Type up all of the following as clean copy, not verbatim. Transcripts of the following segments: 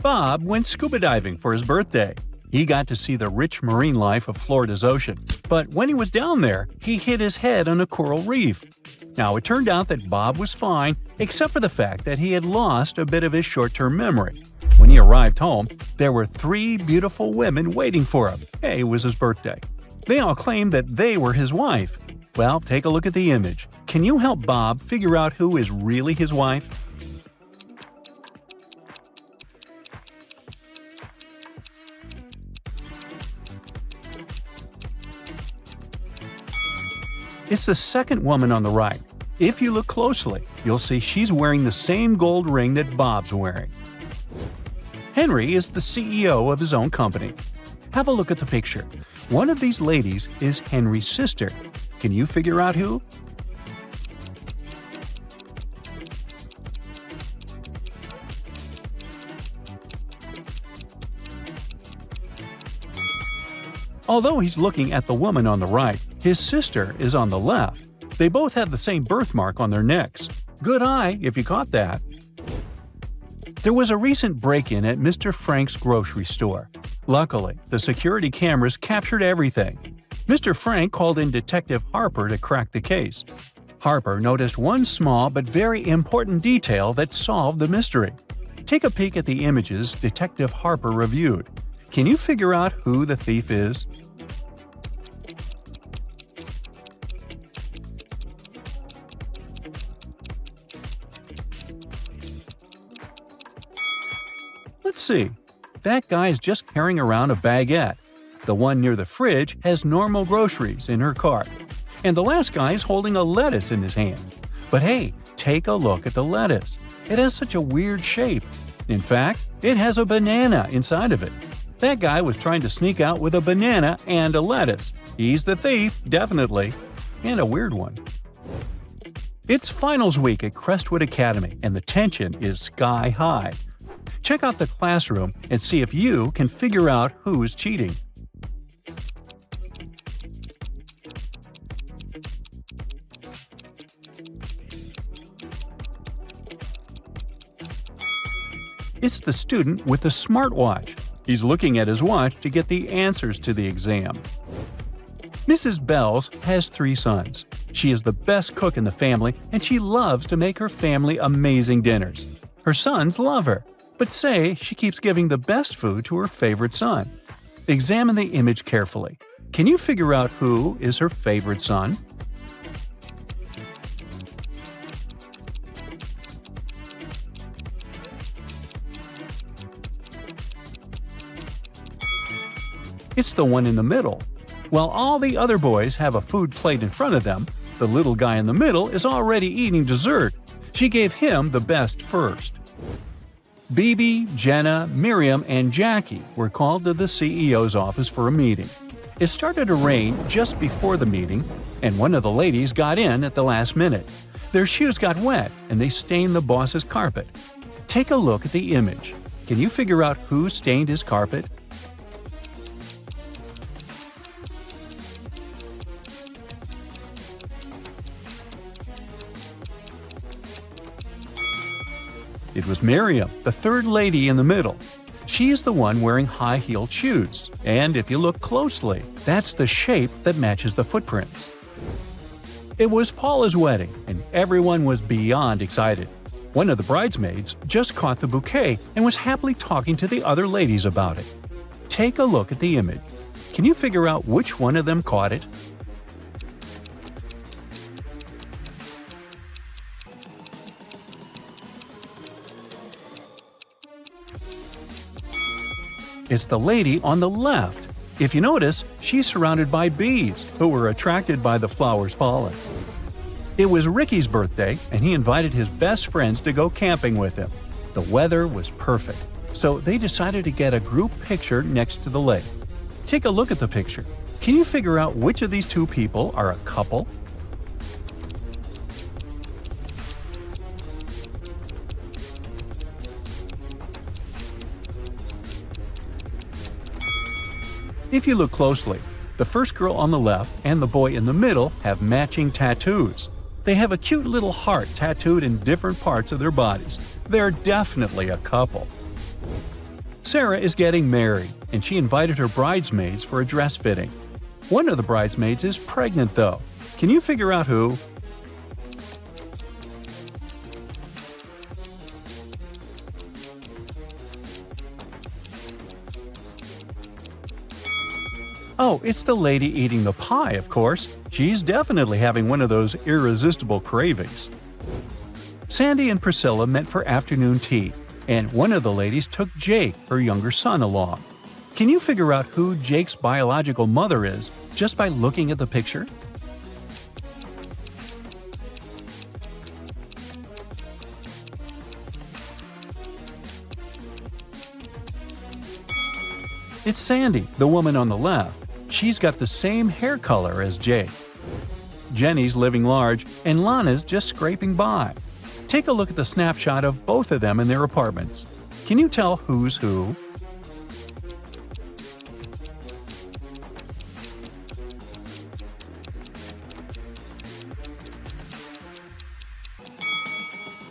Bob went scuba diving for his birthday. He got to see the rich marine life of Florida's ocean, but when he was down there, he hit his head on a coral reef. Now, it turned out that Bob was fine, except for the fact that he had lost a bit of his short-term memory. When he arrived home, there were 3 beautiful women waiting for him. Hey, it was his birthday. They all claimed that they were his wife. Well, take a look at the image. Can you help Bob figure out who is really his wife? It's the second woman on the right. If you look closely, you'll see she's wearing the same gold ring that Bob's wearing. Henry is the CEO of his own company. Have a look at the picture. One of these ladies is Henry's sister. Can you figure out who? Although he's looking at the woman on the right, his sister is on the left. They both have the same birthmark on their necks. Good eye, if you caught that. There was a recent break-in at Mr. Frank's grocery store. Luckily, the security cameras captured everything. Mr. Frank called in Detective Harper to crack the case. Harper noticed one small but very important detail that solved the mystery. Take a peek at the images Detective Harper reviewed. Can you figure out who the thief is? Let's see. That guy is just carrying around a baguette. The one near the fridge has normal groceries in her cart. And the last guy is holding a lettuce in his hands. But hey, take a look at the lettuce. It has such a weird shape. In fact, it has a banana inside of it. That guy was trying to sneak out with a banana and a lettuce. He's the thief, definitely. And a weird one. It's finals week at Crestwood Academy, and the tension is sky high. Check out the classroom and see if you can figure out who's cheating. It's the student with the smartwatch. He's looking at his watch to get the answers to the exam. Mrs. Bells has 3 sons. She is the best cook in the family, and she loves to make her family amazing dinners. Her sons love her, but say she keeps giving the best food to her favorite son. Examine the image carefully. Can you figure out who is her favorite son? It's the one in the middle. While all the other boys have a food plate in front of them, the little guy in the middle is already eating dessert. She gave him the best first. Bibi, Jenna, Miriam, and Jackie were called to the CEO's office for a meeting. It started to rain just before the meeting, and one of the ladies got in at the last minute. Their shoes got wet, and they stained the boss's carpet. Take a look at the image. Can you figure out who stained his carpet? It was Miriam, the third lady in the middle. She is the one wearing high-heeled shoes, and if you look closely, that's the shape that matches the footprints. It was Paula's wedding, and everyone was beyond excited. One of the bridesmaids just caught the bouquet and was happily talking to the other ladies about it. Take a look at the image. Can you figure out which one of them caught it? It's the lady on the left. If you notice, she's surrounded by bees, who were attracted by the flower's pollen. It was Ricky's birthday, and he invited his best friends to go camping with him. The weather was perfect, so they decided to get a group picture next to the lake. Take a look at the picture. Can you figure out which of these 2 people are a couple? If you look closely, the first girl on the left and the boy in the middle have matching tattoos. They have a cute little heart tattooed in different parts of their bodies. They're definitely a couple. Sarah is getting married, and she invited her bridesmaids for a dress fitting. One of the bridesmaids is pregnant, though. Can you figure out who? Oh, it's the lady eating the pie, of course. She's definitely having one of those irresistible cravings. Sandy and Priscilla met for afternoon tea, and one of the ladies took Jake, her younger son, along. Can you figure out who Jake's biological mother is just by looking at the picture? It's Sandy, the woman on the left. She's got the same hair color as Jake. Jenny's living large, and Lana's just scraping by. Take a look at the snapshot of both of them in their apartments. Can you tell who's who?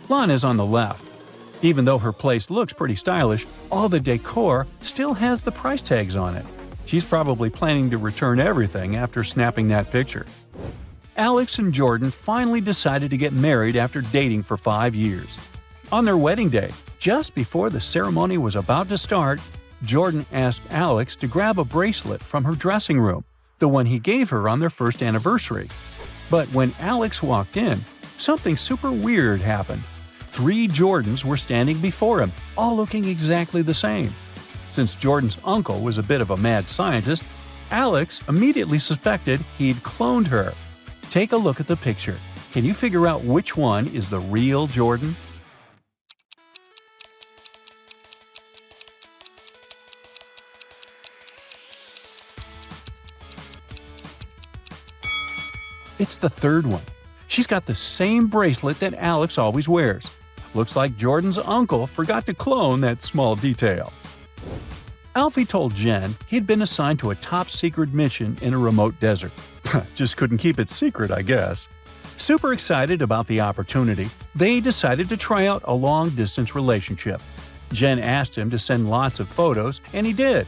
Lana's on the left. Even though her place looks pretty stylish, all the decor still has the price tags on it. She's probably planning to return everything after snapping that picture. Alex and Jordan finally decided to get married after dating for 5 years. On their wedding day, just before the ceremony was about to start, Jordan asked Alex to grab a bracelet from her dressing room, the one he gave her on their first anniversary. But when Alex walked in, something super weird happened. 3 Jordans were standing before him, all looking exactly the same. Since Jordan's uncle was a bit of a mad scientist, Alex immediately suspected he'd cloned her. Take a look at the picture. Can you figure out which one is the real Jordan? It's the third one. She's got the same bracelet that Alex always wears. Looks like Jordan's uncle forgot to clone that small detail. Alfie told Jen he'd been assigned to a top-secret mission in a remote desert. Just couldn't keep it secret, I guess. Super excited about the opportunity, they decided to try out a long-distance relationship. Jen asked him to send lots of photos, and he did.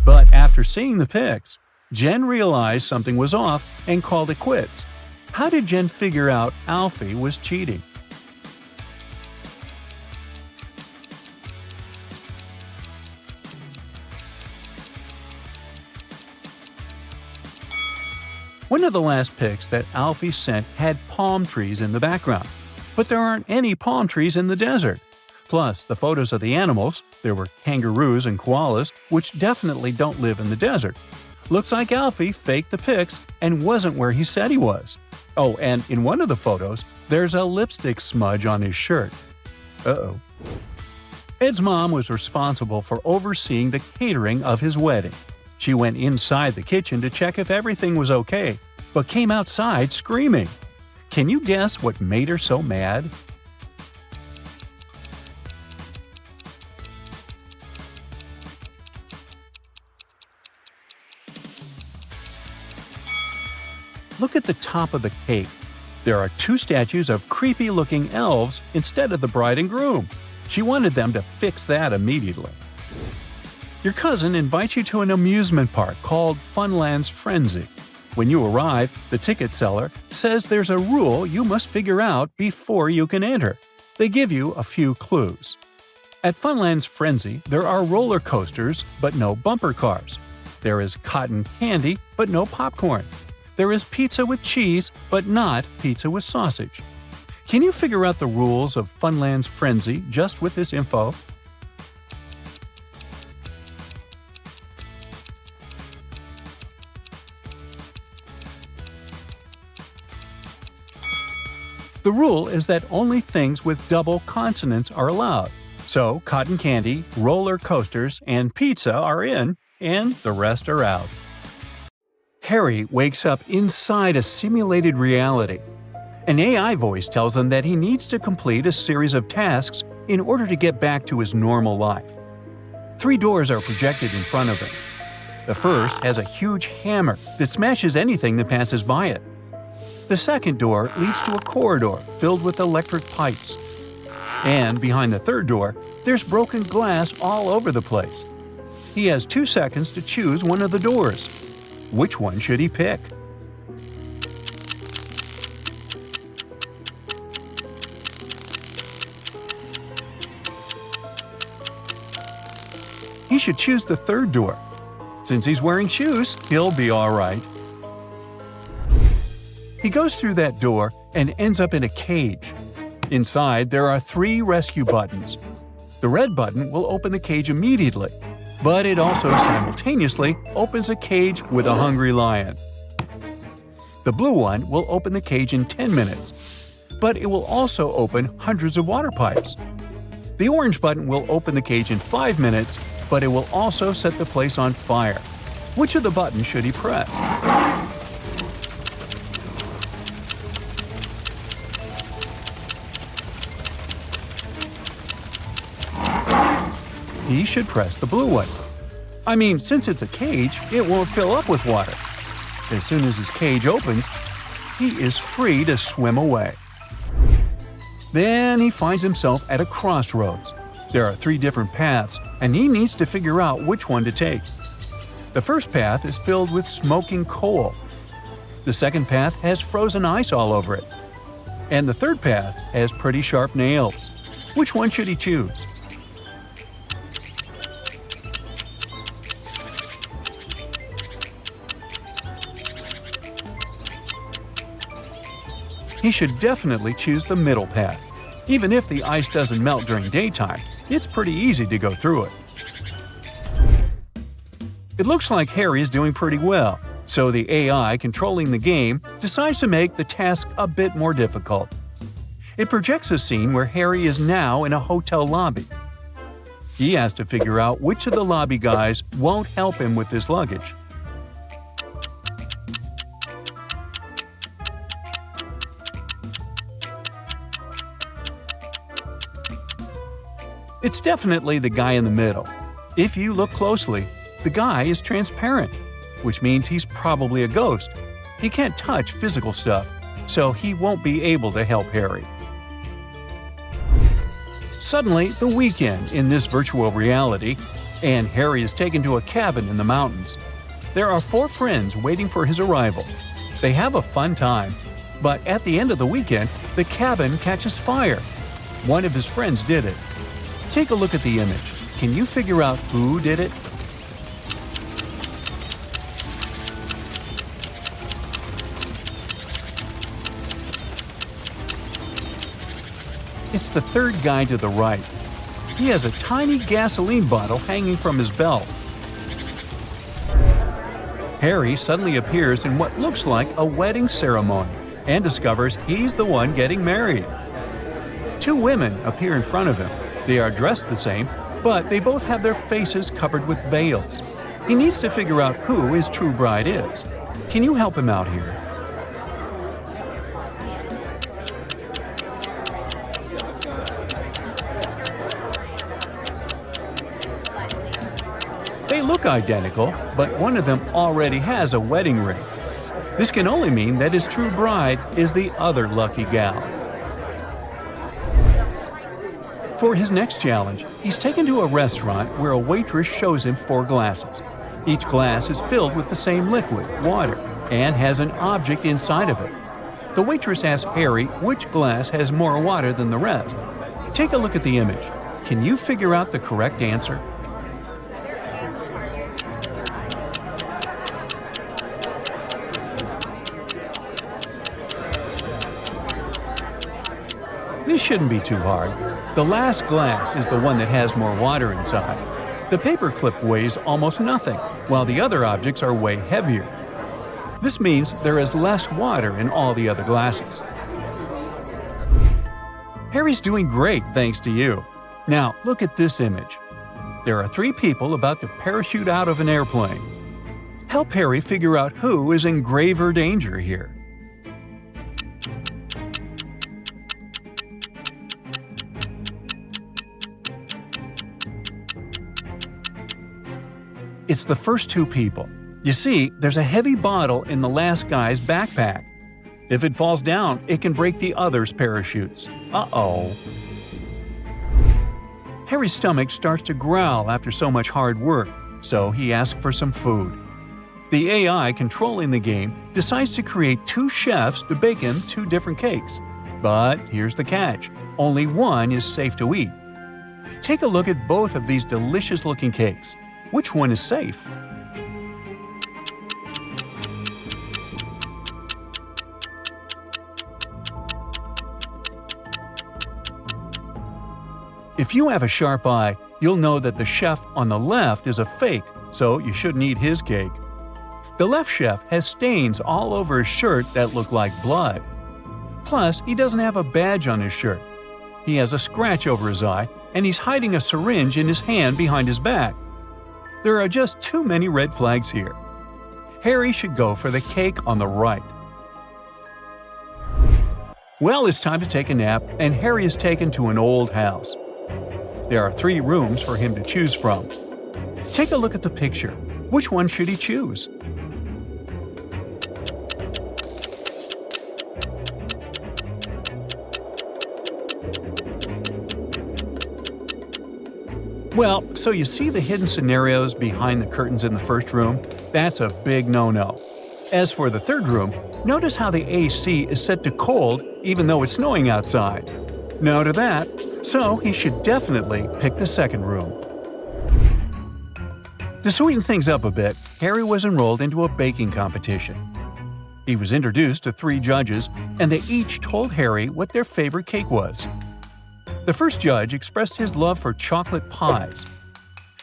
But after seeing the pics, Jen realized something was off and called it quits. How did Jen figure out Alfie was cheating? One of the last pics that Alfie sent had palm trees in the background, but there aren't any palm trees in the desert. Plus, the photos of the animals, there were kangaroos and koalas, which definitely don't live in the desert. Looks like Alfie faked the pics and wasn't where he said he was. Oh, and in one of the photos, there's a lipstick smudge on his shirt. Uh-oh. Ed's mom was responsible for overseeing the catering of his wedding. She went inside the kitchen to check if everything was okay, but came outside screaming. Can you guess what made her so mad? Look at the top of the cake. There are 2 statues of creepy-looking elves instead of the bride and groom. She wanted them to fix that immediately. Your cousin invites you to an amusement park called Funland's Frenzy. When you arrive, the ticket seller says there's a rule you must figure out before you can enter. They give you a few clues. At Funland's Frenzy, there are roller coasters, but no bumper cars. There is cotton candy, but no popcorn. There is pizza with cheese, but not pizza with sausage. Can you figure out the rules of Funland's Frenzy just with this info? The rule is that only things with double consonants are allowed. So, cotton candy, roller coasters, and pizza are in, and the rest are out. Harry wakes up inside a simulated reality. An AI voice tells him that he needs to complete a series of tasks in order to get back to his normal life. 3 doors are projected in front of him. The first has a huge hammer that smashes anything that passes by it. The second door leads to a corridor filled with electric pipes. And behind the third door, there's broken glass all over the place. He has 2 seconds to choose one of the doors. Which one should he pick? He should choose the 3rd door. Since he's wearing shoes, he'll be all right. He goes through that door and ends up in a cage. Inside, there are 3 rescue buttons. The red button will open the cage immediately, but it also simultaneously opens a cage with a hungry lion. The blue one will open the cage in 10 minutes, but it will also open hundreds of water pipes. The orange button will open the cage in 5 minutes, but it will also set the place on fire. Which of the buttons should he press? He should press the blue one. I mean, since it's a cage, it won't fill up with water. As soon as his cage opens, he is free to swim away. Then he finds himself at a crossroads. There are 3 different paths, and he needs to figure out which one to take. The first path is filled with smoking coal. The second path has frozen ice all over it. And the third path has pretty sharp nails. Which one should he choose? He should definitely choose the middle path. Even if the ice doesn't melt during daytime, it's pretty easy to go through it. It looks like Harry is doing pretty well, so the AI controlling the game decides to make the task a bit more difficult. It projects a scene where Harry is now in a hotel lobby. He has to figure out which of the lobby guys won't help him with his luggage. It's definitely the guy in the middle. If you look closely, the guy is transparent, which means he's probably a ghost. He can't touch physical stuff, so he won't be able to help Harry. Suddenly, the weekend in this virtual reality, and Harry is taken to a cabin in the mountains. There are 4 friends waiting for his arrival. They have a fun time, but at the end of the weekend, the cabin catches fire. One of his friends did it. Take a look at the image. Can you figure out who did it? It's the 3rd guy to the right. He has a tiny gasoline bottle hanging from his belt. Harry suddenly appears in what looks like a wedding ceremony and discovers he's the one getting married. 2 women appear in front of him. They are dressed the same, but they both have their faces covered with veils. He needs to figure out who his true bride is. Can you help him out here? They look identical, but one of them already has a wedding ring. This can only mean that his true bride is the other lucky gal. For his next challenge, he's taken to a restaurant where a waitress shows him 4 glasses. Each glass is filled with the same liquid, water, and has an object inside of it. The waitress asks Harry which glass has more water than the rest. Take a look at the image. Can you figure out the correct answer? This shouldn't be too hard. The last glass is the one that has more water inside. The paperclip weighs almost nothing, while the other objects are way heavier. This means there is less water in all the other glasses. Harry's doing great thanks to you. Now look at this image. There are 3 people about to parachute out of an airplane. Help Harry figure out who is in graver danger here. It's the first 2 people. You see, there's a heavy bottle in the last guy's backpack. If it falls down, it can break the others' parachutes. Uh-oh. Harry's stomach starts to growl after so much hard work, so he asked for some food. The AI controlling the game decides to create 2 chefs to bake him 2 different cakes. But here's the catch: only one is safe to eat. Take a look at both of these delicious-looking cakes. Which one is safe? If you have a sharp eye, you'll know that the chef on the left is a fake, so you shouldn't eat his cake. The left chef has stains all over his shirt that look like blood. Plus, he doesn't have a badge on his shirt. He has a scratch over his eye, and he's hiding a syringe in his hand behind his back. There are just too many red flags here. Harry should go for the cake on the right. Well, it's time to take a nap, and Harry is taken to an old house. There are 3 rooms for him to choose from. Take a look at the picture. Which one should he choose? Well, so you see the hidden scenarios behind the curtains in the first room? That's a big no-no. As for the third room, notice how the AC is set to cold even though it's snowing outside. No to that, so he should definitely pick the second room. To sweeten things up a bit, Harry was enrolled into a baking competition. He was introduced to 3 judges, and they each told Harry what their favorite cake was. The first judge expressed his love for chocolate pies.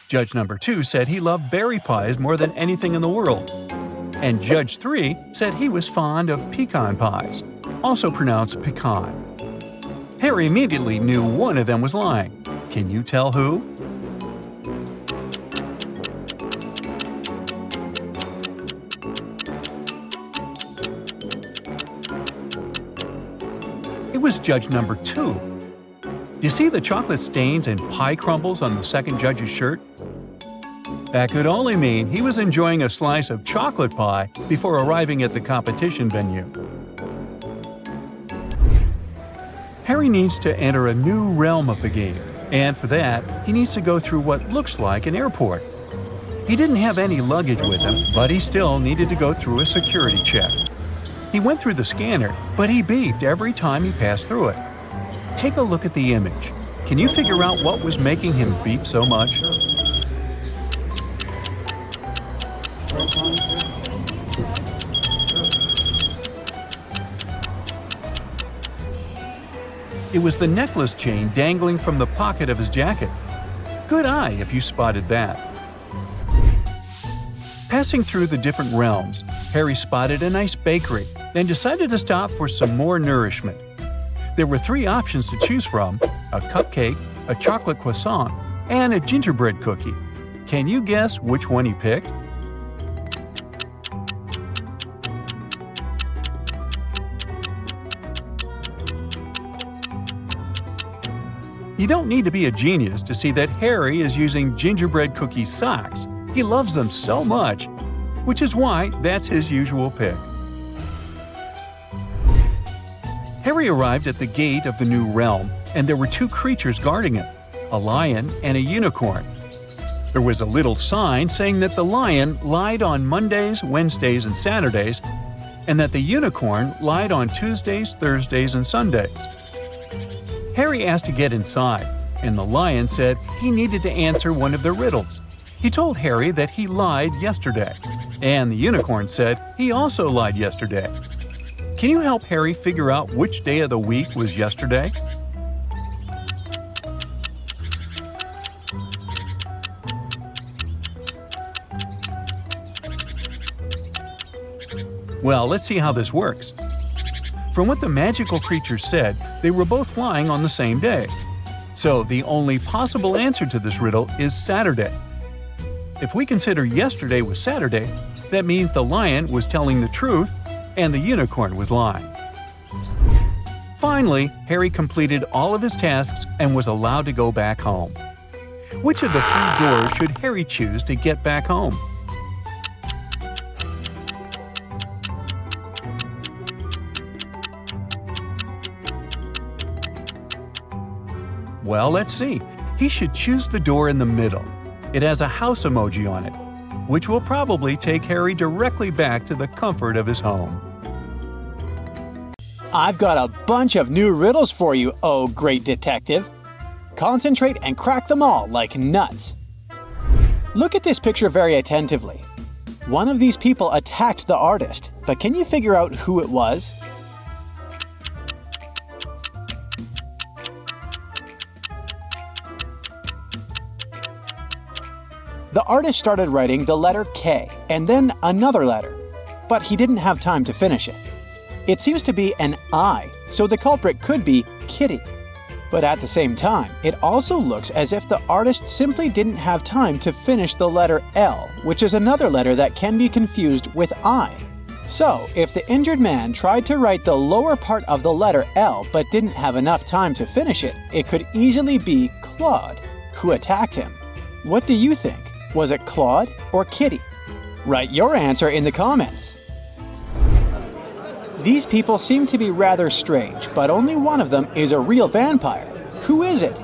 Judge number 2 said he loved berry pies more than anything in the world. And Judge 3 said he was fond of pecan pies, also pronounced pecan. Harry immediately knew one of them was lying. Can you tell who? It was judge number 2. Do you see the chocolate stains and pie crumbles on the second judge's shirt? That could only mean he was enjoying a slice of chocolate pie before arriving at the competition venue. Harry needs to enter a new realm of the game, and for that, he needs to go through what looks like an airport. He didn't have any luggage with him, but he still needed to go through a security check. He went through the scanner, but he beeped every time he passed through it. Take a look at the image. Can you figure out what was making him beep so much? It was the necklace chain dangling from the pocket of his jacket. Good eye if you spotted that. Passing through the different realms, Harry spotted a nice bakery, then decided to stop for some more nourishment. There were 3 options to choose from: a cupcake, a chocolate croissant, and a gingerbread cookie. Can you guess which one he picked? You don't need to be a genius to see that Harry is using gingerbread cookie socks. He loves them so much, which is why that's his usual pick. Harry arrived at the gate of the new realm, and there were 2 creatures guarding it, a lion and a unicorn. There was a little sign saying that the lion lied on Mondays, Wednesdays, and Saturdays, and that the unicorn lied on Tuesdays, Thursdays, and Sundays. Harry asked to get inside, and the lion said he needed to answer one of the riddles. He told Harry that he lied yesterday, and the unicorn said he also lied yesterday. Can you help Harry figure out which day of the week was yesterday? Well, let's see how this works. From what the magical creature said, they were both lying on the same day. So the only possible answer to this riddle is Saturday. If we consider yesterday was Saturday, that means the lion was telling the truth and the unicorn was lying. Finally, Harry completed all of his tasks and was allowed to go back home. Which of the 3 doors should Harry choose to get back home? Well, let's see. He should choose the door in the middle. It has a house emoji on it, which will probably take Harry directly back to the comfort of his home. I've got a bunch of new riddles for you, oh great detective. Concentrate and crack them all like nuts. Look at this picture very attentively. One of these people attacked the artist, but can you figure out who it was? The artist started writing the letter K and then another letter, but he didn't have time to finish it. It seems to be an I, so the culprit could be Kitty. But at the same time, it also looks as if the artist simply didn't have time to finish the letter L, which is another letter that can be confused with I. So, if the injured man tried to write the lower part of the letter L but didn't have enough time to finish it, it could easily be Claude, who attacked him. What do you think? Was it Claude or Kitty? Write your answer in the comments. These people seem to be rather strange, but only one of them is a real vampire. Who is it?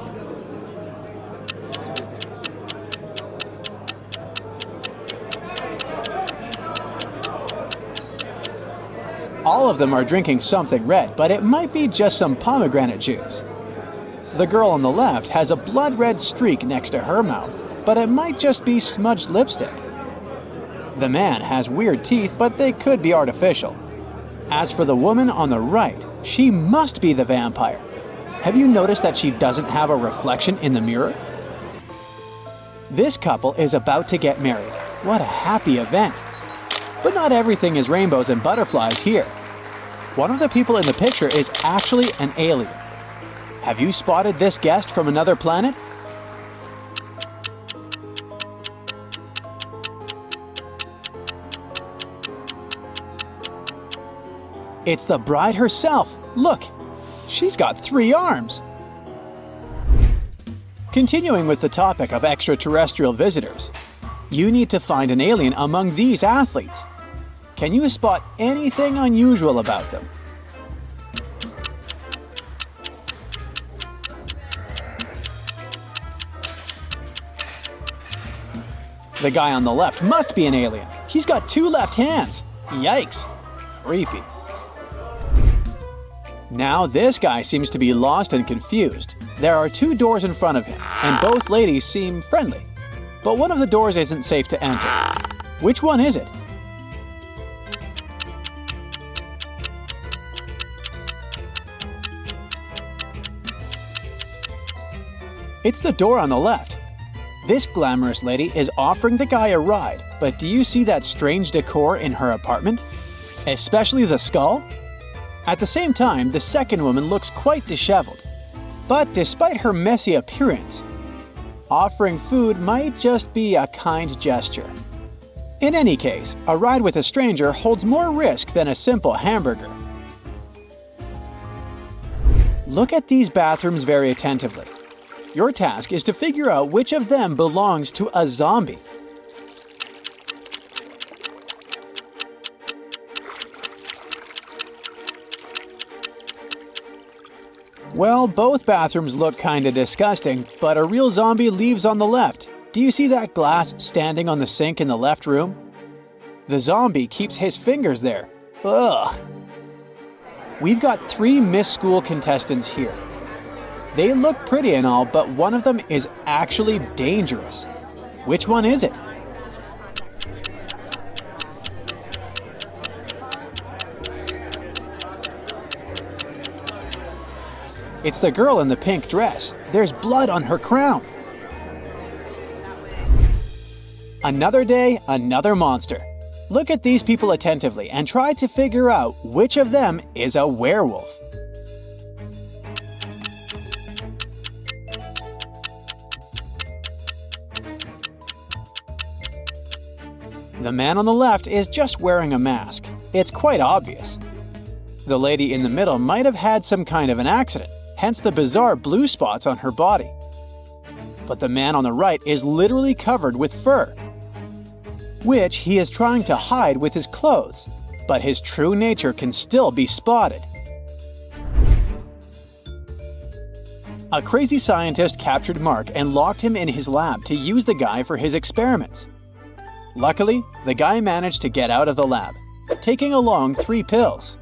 All of them are drinking something red, but it might be just some pomegranate juice. The girl on the left has a blood red streak next to her mouth, but it might just be smudged lipstick. The man has weird teeth, but they could be artificial. As for the woman on the right, she must be the vampire. Have you noticed that she doesn't have a reflection in the mirror? This couple is about to get married. What a happy event. But not everything is rainbows and butterflies here. One of the people in the picture is actually an alien. Have you spotted this guest from another planet? It's the bride herself. Look, she's got 3 arms. Continuing with the topic of extraterrestrial visitors, you need to find an alien among these athletes. Can you spot anything unusual about them? The guy on the left must be an alien. He's got 2 left hands. Yikes. Creepy. Now this guy seems to be lost and confused. There are 2 doors in front of him, and both ladies seem friendly. But one of the doors isn't safe to enter. Which one is it? It's the door on the left. This glamorous lady is offering the guy a ride, but do you see that strange decor in her apartment? Especially the skull? At the same time, the second woman looks quite disheveled. But despite her messy appearance, offering food might just be a kind gesture. In any case, a ride with a stranger holds more risk than a simple hamburger. Look at these bathrooms very attentively. Your task is to figure out which of them belongs to a zombie. Well, both bathrooms look kinda disgusting, but a real zombie leaves on the left. Do you see that glass standing on the sink in the left room? The zombie keeps his fingers there. Ugh. We've got 3 Miss School contestants here. They look pretty and all, but one of them is actually dangerous. Which one is it? It's the girl in the pink dress. There's blood on her crown. Another day, another monster. Look at these people attentively and try to figure out which of them is a werewolf. The man on the left is just wearing a mask. It's quite obvious. The lady in the middle might have had some kind of an accident, hence the bizarre blue spots on her body. But the man on the right is literally covered with fur, which he is trying to hide with his clothes, but his true nature can still be spotted. A crazy scientist captured Mark and locked him in his lab to use the guy for his experiments. Luckily, the guy managed to get out of the lab, taking along 3 pills.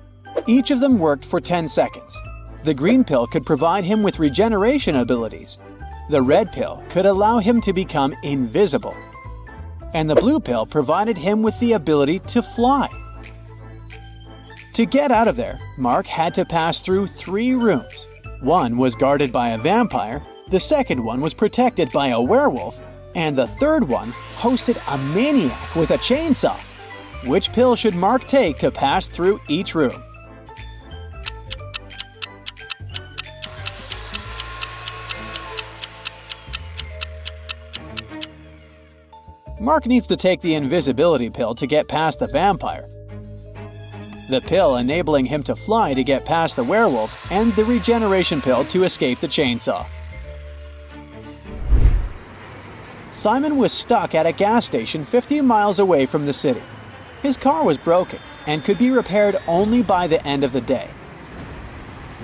Each of them worked for 10 seconds. The green pill could provide him with regeneration abilities. The red pill could allow him to become invisible. And the blue pill provided him with the ability to fly. To get out of there, Mark had to pass through 3 rooms. One was guarded by a vampire, the second one was protected by a werewolf, and the third one hosted a maniac with a chainsaw. Which pill should Mark take to pass through each room? Mark needs to take the invisibility pill to get past the vampire, the pill enabling him to fly to get past the werewolf, and the regeneration pill to escape the chainsaw. Simon was stuck at a gas station 50 miles away from the city. His car was broken and could be repaired only by the end of the day.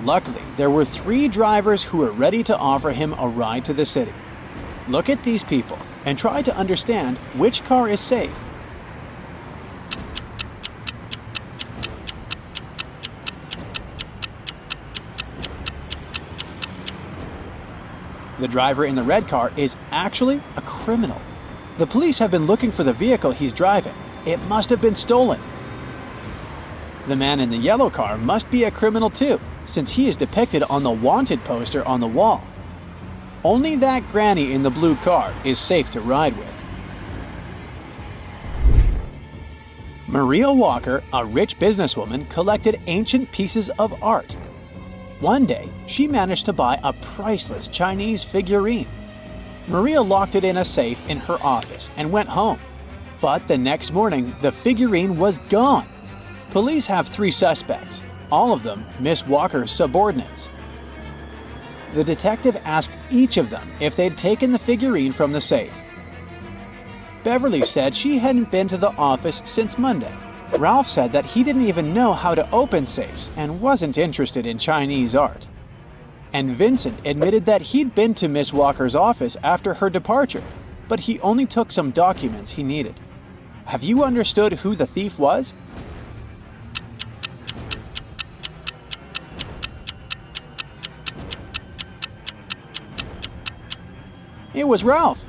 Luckily, there were 3 drivers who were ready to offer him a ride to the city. Look at these people and try to understand which car is safe. The driver in the red car is actually a criminal. The police have been looking for the vehicle he's driving. It must have been stolen. The man in the yellow car must be a criminal too, since he is depicted on the wanted poster on the wall. Only that granny in the blue car is safe to ride with. Maria Walker, a rich businesswoman, collected ancient pieces of art. One day, she managed to buy a priceless Chinese figurine. Maria locked it in a safe in her office and went home. But the next morning, the figurine was gone. Police have 3 suspects, all of them Miss Walker's subordinates. The detective asked each of them if they'd taken the figurine from the safe. Beverly said she hadn't been to the office since Monday. Ralph said that he didn't even know how to open safes and wasn't interested in Chinese art. And Vincent admitted that he'd been to Miss Walker's office after her departure, but he only took some documents he needed. Have you understood who the thief was? It was Ralph.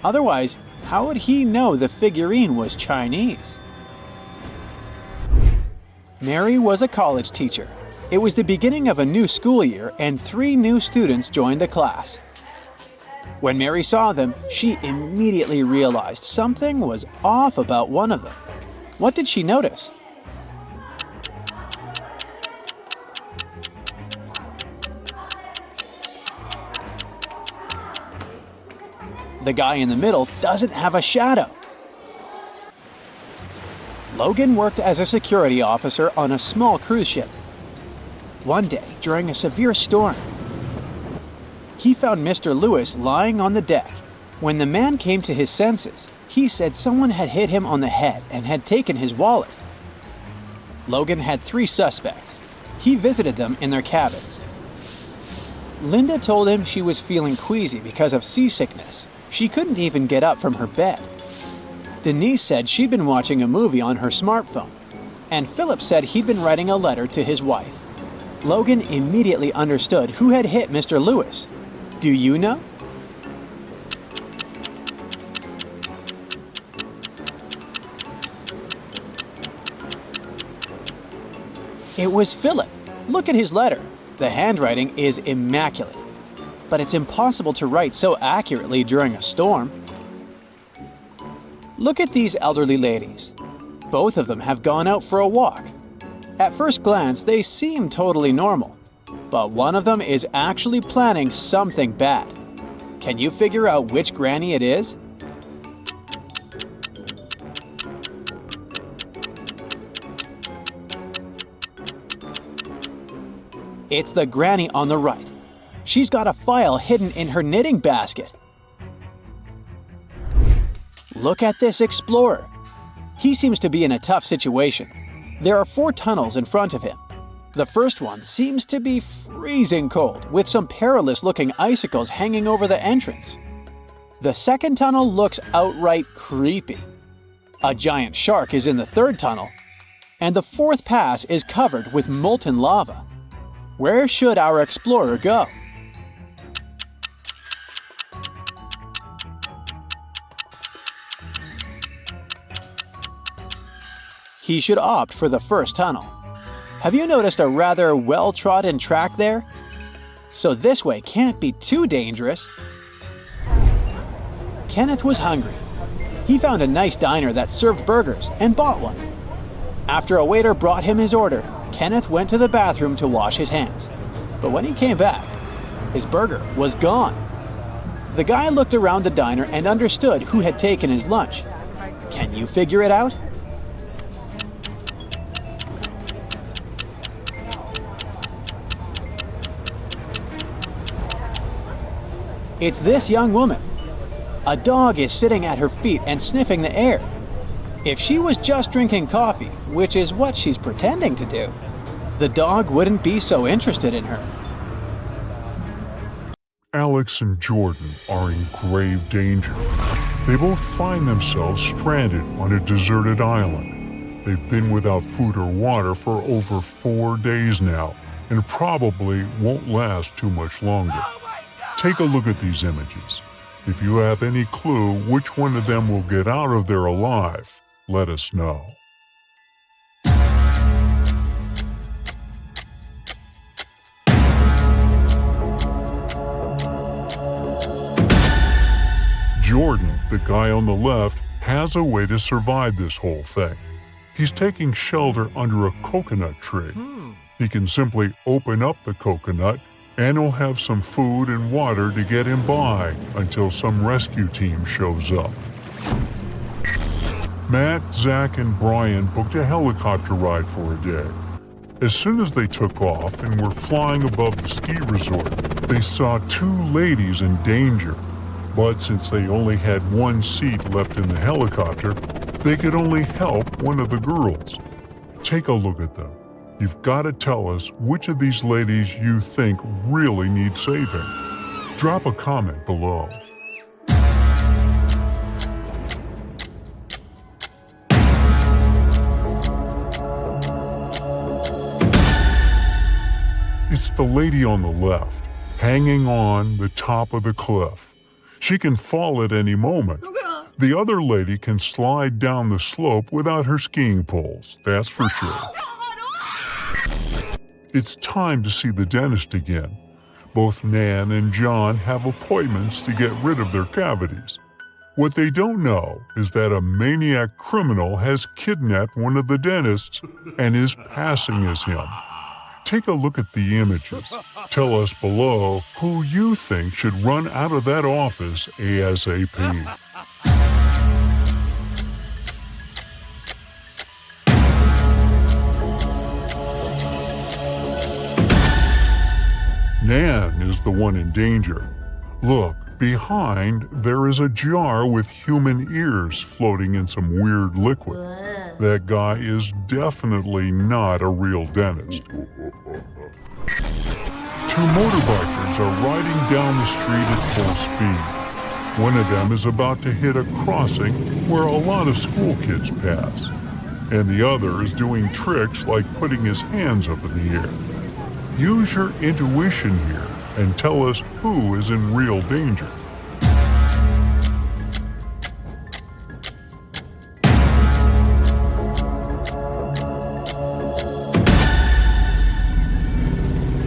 Otherwise, how would he know the figurine was Chinese? Mary was a college teacher. It was the beginning of a new school year and 3 new students joined the class. When Mary saw them, she immediately realized something was off about one of them. What did she notice? The guy in the middle doesn't have a shadow. Logan worked as a security officer on a small cruise ship. One day, during a severe storm, he found Mr. Lewis lying on the deck. When the man came to his senses, he said someone had hit him on the head and had taken his wallet. Logan had 3 suspects. He visited them in their cabins. Linda told him she was feeling queasy because of seasickness. She couldn't even get up from her bed. Denise said she'd been watching a movie on her smartphone. And Philip said he'd been writing a letter to his wife. Logan immediately understood who had hit Mr. Lewis. Do you know? It was Philip. Look at his letter. The handwriting is immaculate. But it's impossible to write so accurately during a storm. Look at these elderly ladies. Both of them have gone out for a walk. At first glance, they seem totally normal. But one of them is actually planning something bad. Can you figure out which granny it is? It's the granny on the right. She's got a file hidden in her knitting basket. Look at this explorer. He seems to be in a tough situation. There are 4 tunnels in front of him. The first one seems to be freezing cold, with some perilous-looking icicles hanging over the entrance. The second tunnel looks outright creepy. A giant shark is in the third tunnel, and the fourth pass is covered with molten lava. Where should our explorer go? He should opt for the first tunnel. Have you noticed a rather well-trodden track there? So this way can't be too dangerous. Kenneth was hungry. He found a nice diner that served burgers and bought one. After a waiter brought him his order, Kenneth went to the bathroom to wash his hands. But when he came back, his burger was gone. The guy looked around the diner and understood who had taken his lunch. Can you figure it out? It's this young woman. A dog is sitting at her feet and sniffing the air. If she was just drinking coffee, which is what she's pretending to do, the dog wouldn't be so interested in her. Alex and Jordan are in grave danger. They both find themselves stranded on a deserted island. They've been without food or water for over 4 days now, and probably won't last too much longer. Take a look at these images. If you have any clue which one of them will get out of there alive, let us know. Jordan, the guy on the left, has a way to survive this whole thing. He's taking shelter under a coconut tree. He can simply open up the coconut and he'll have some food and water to get him by until some rescue team shows up. Matt, Zach, and Brian booked a helicopter ride for a day. As soon as they took off and were flying above the ski resort, they saw 2 ladies in danger. But since they only had 1 seat left in the helicopter, they could only help one of the girls. Take a look at them. You've got to tell us which of these ladies you think really need saving. Drop a comment below. It's the lady on the left, hanging on the top of the cliff. She can fall at any moment. The other lady can slide down the slope without her skiing poles, that's for sure. It's time to see the dentist again. Both Nan and John have appointments to get rid of their cavities. What they don't know is that a maniac criminal has kidnapped one of the dentists and is passing as him. Take a look at the images. Tell us below who you think should run out of that office ASAP. Nan is the one in danger. Look, behind there is a jar with human ears floating in some weird liquid. That guy is definitely not a real dentist. 2 motorbikers are riding down the street at full speed. One of them is about to hit a crossing where a lot of school kids pass, and the other is doing tricks like putting his hands up in the air. Use your intuition here and tell us who is in real danger.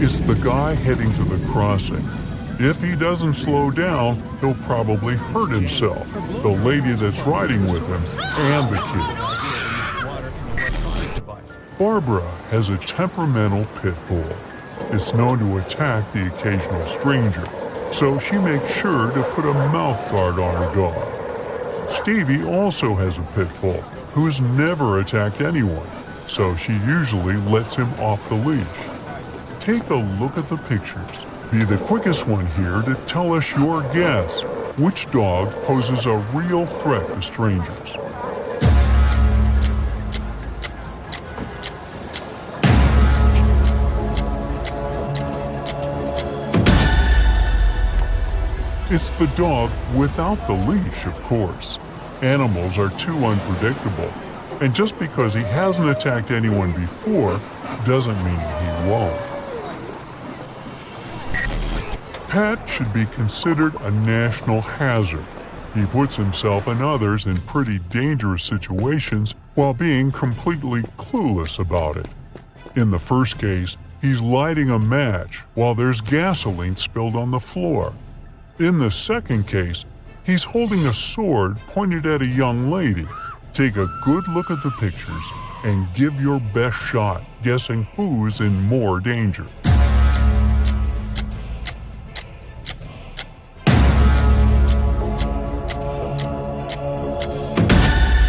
It's the guy heading to the crossing. If he doesn't slow down, he'll probably hurt himself, the lady that's riding with him, and the kids. Barbara has a temperamental pit bull. It's known to attack the occasional stranger, so she makes sure to put a mouth guard on her dog. Stevie also has a pit bull who has never attacked anyone, so she usually lets him off the leash. Take a look at the pictures. Be the quickest one here to tell us your guess. Which dog poses a real threat to strangers? It's the dog without the leash, of course. Animals are too unpredictable, and just because he hasn't attacked anyone before doesn't mean he won't. Pat should be considered a national hazard. He puts himself and others in pretty dangerous situations while being completely clueless about it. In the first case, he's lighting a match while there's gasoline spilled on the floor. In the second case, he's holding a sword pointed at a young lady. Take a good look at the pictures and give your best shot guessing who's in more danger.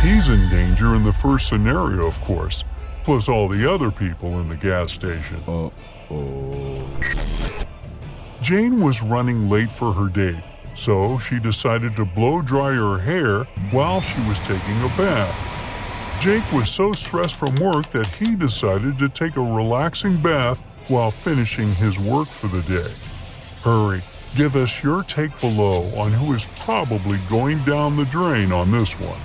He's in danger in the first scenario, of course, plus all the other people in the gas station. Jane was running late for her date, so she decided to blow dry her hair while she was taking a bath. Jake was so stressed from work that he decided to take a relaxing bath while finishing his work for the day. Hurry, give us your take below on who is probably going down the drain on this one.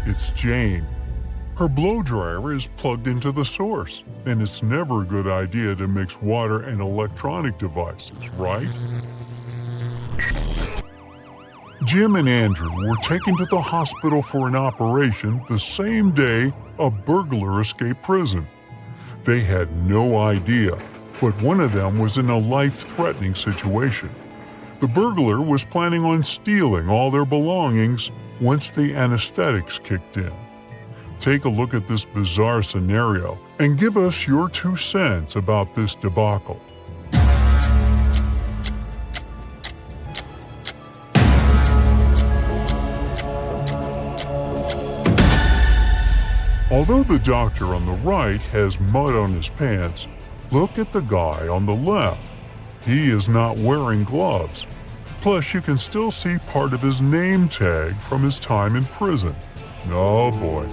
It's Jane. Her blow dryer is plugged into the source, and it's never a good idea to mix water and electronic devices, right? Jim and Andrew were taken to the hospital for an operation the same day a burglar escaped prison. They had no idea, but one of them was in a life-threatening situation. The burglar was planning on stealing all their belongings once the anesthetics kicked in. Take a look at this bizarre scenario and give us your 2 cents about this debacle. Although the doctor on the right has mud on his pants, look at the guy on the left. He is not wearing gloves. Plus, you can still see part of his name tag from his time in prison. Oh boy.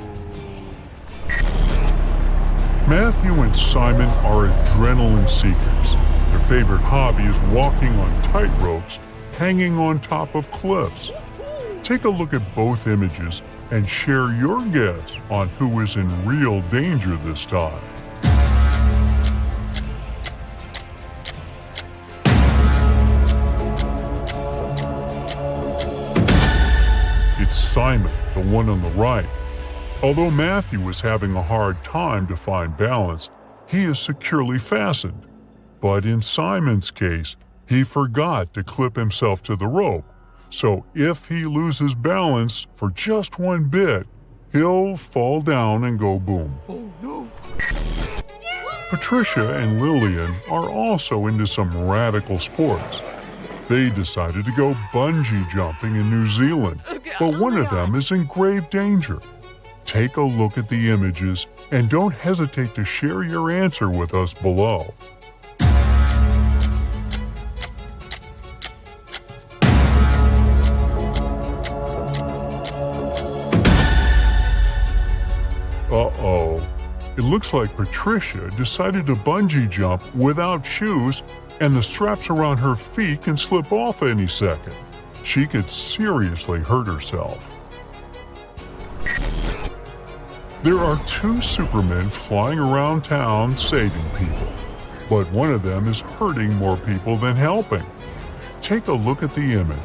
Matthew and Simon are adrenaline seekers. Their favorite hobby is walking on tightropes, hanging on top of cliffs. Take a look at both images and share your guess on who is in real danger this time. It's Simon, the one on the right. Although Matthew was having a hard time to find balance, he is securely fastened. But in Simon's case, he forgot to clip himself to the rope. So if he loses balance for just one bit, he'll fall down and go boom. Oh no! Patricia and Lillian are also into some radical sports. They decided to go bungee jumping in New Zealand, but one of them is in grave danger. Take a look at the images and don't hesitate to share your answer with us below. Uh-oh. It looks like Patricia decided to bungee jump without shoes, and the straps around her feet can slip off any second. She could seriously hurt herself. There are 2 supermen flying around town saving people, but one of them is hurting more people than helping. Take a look at the image.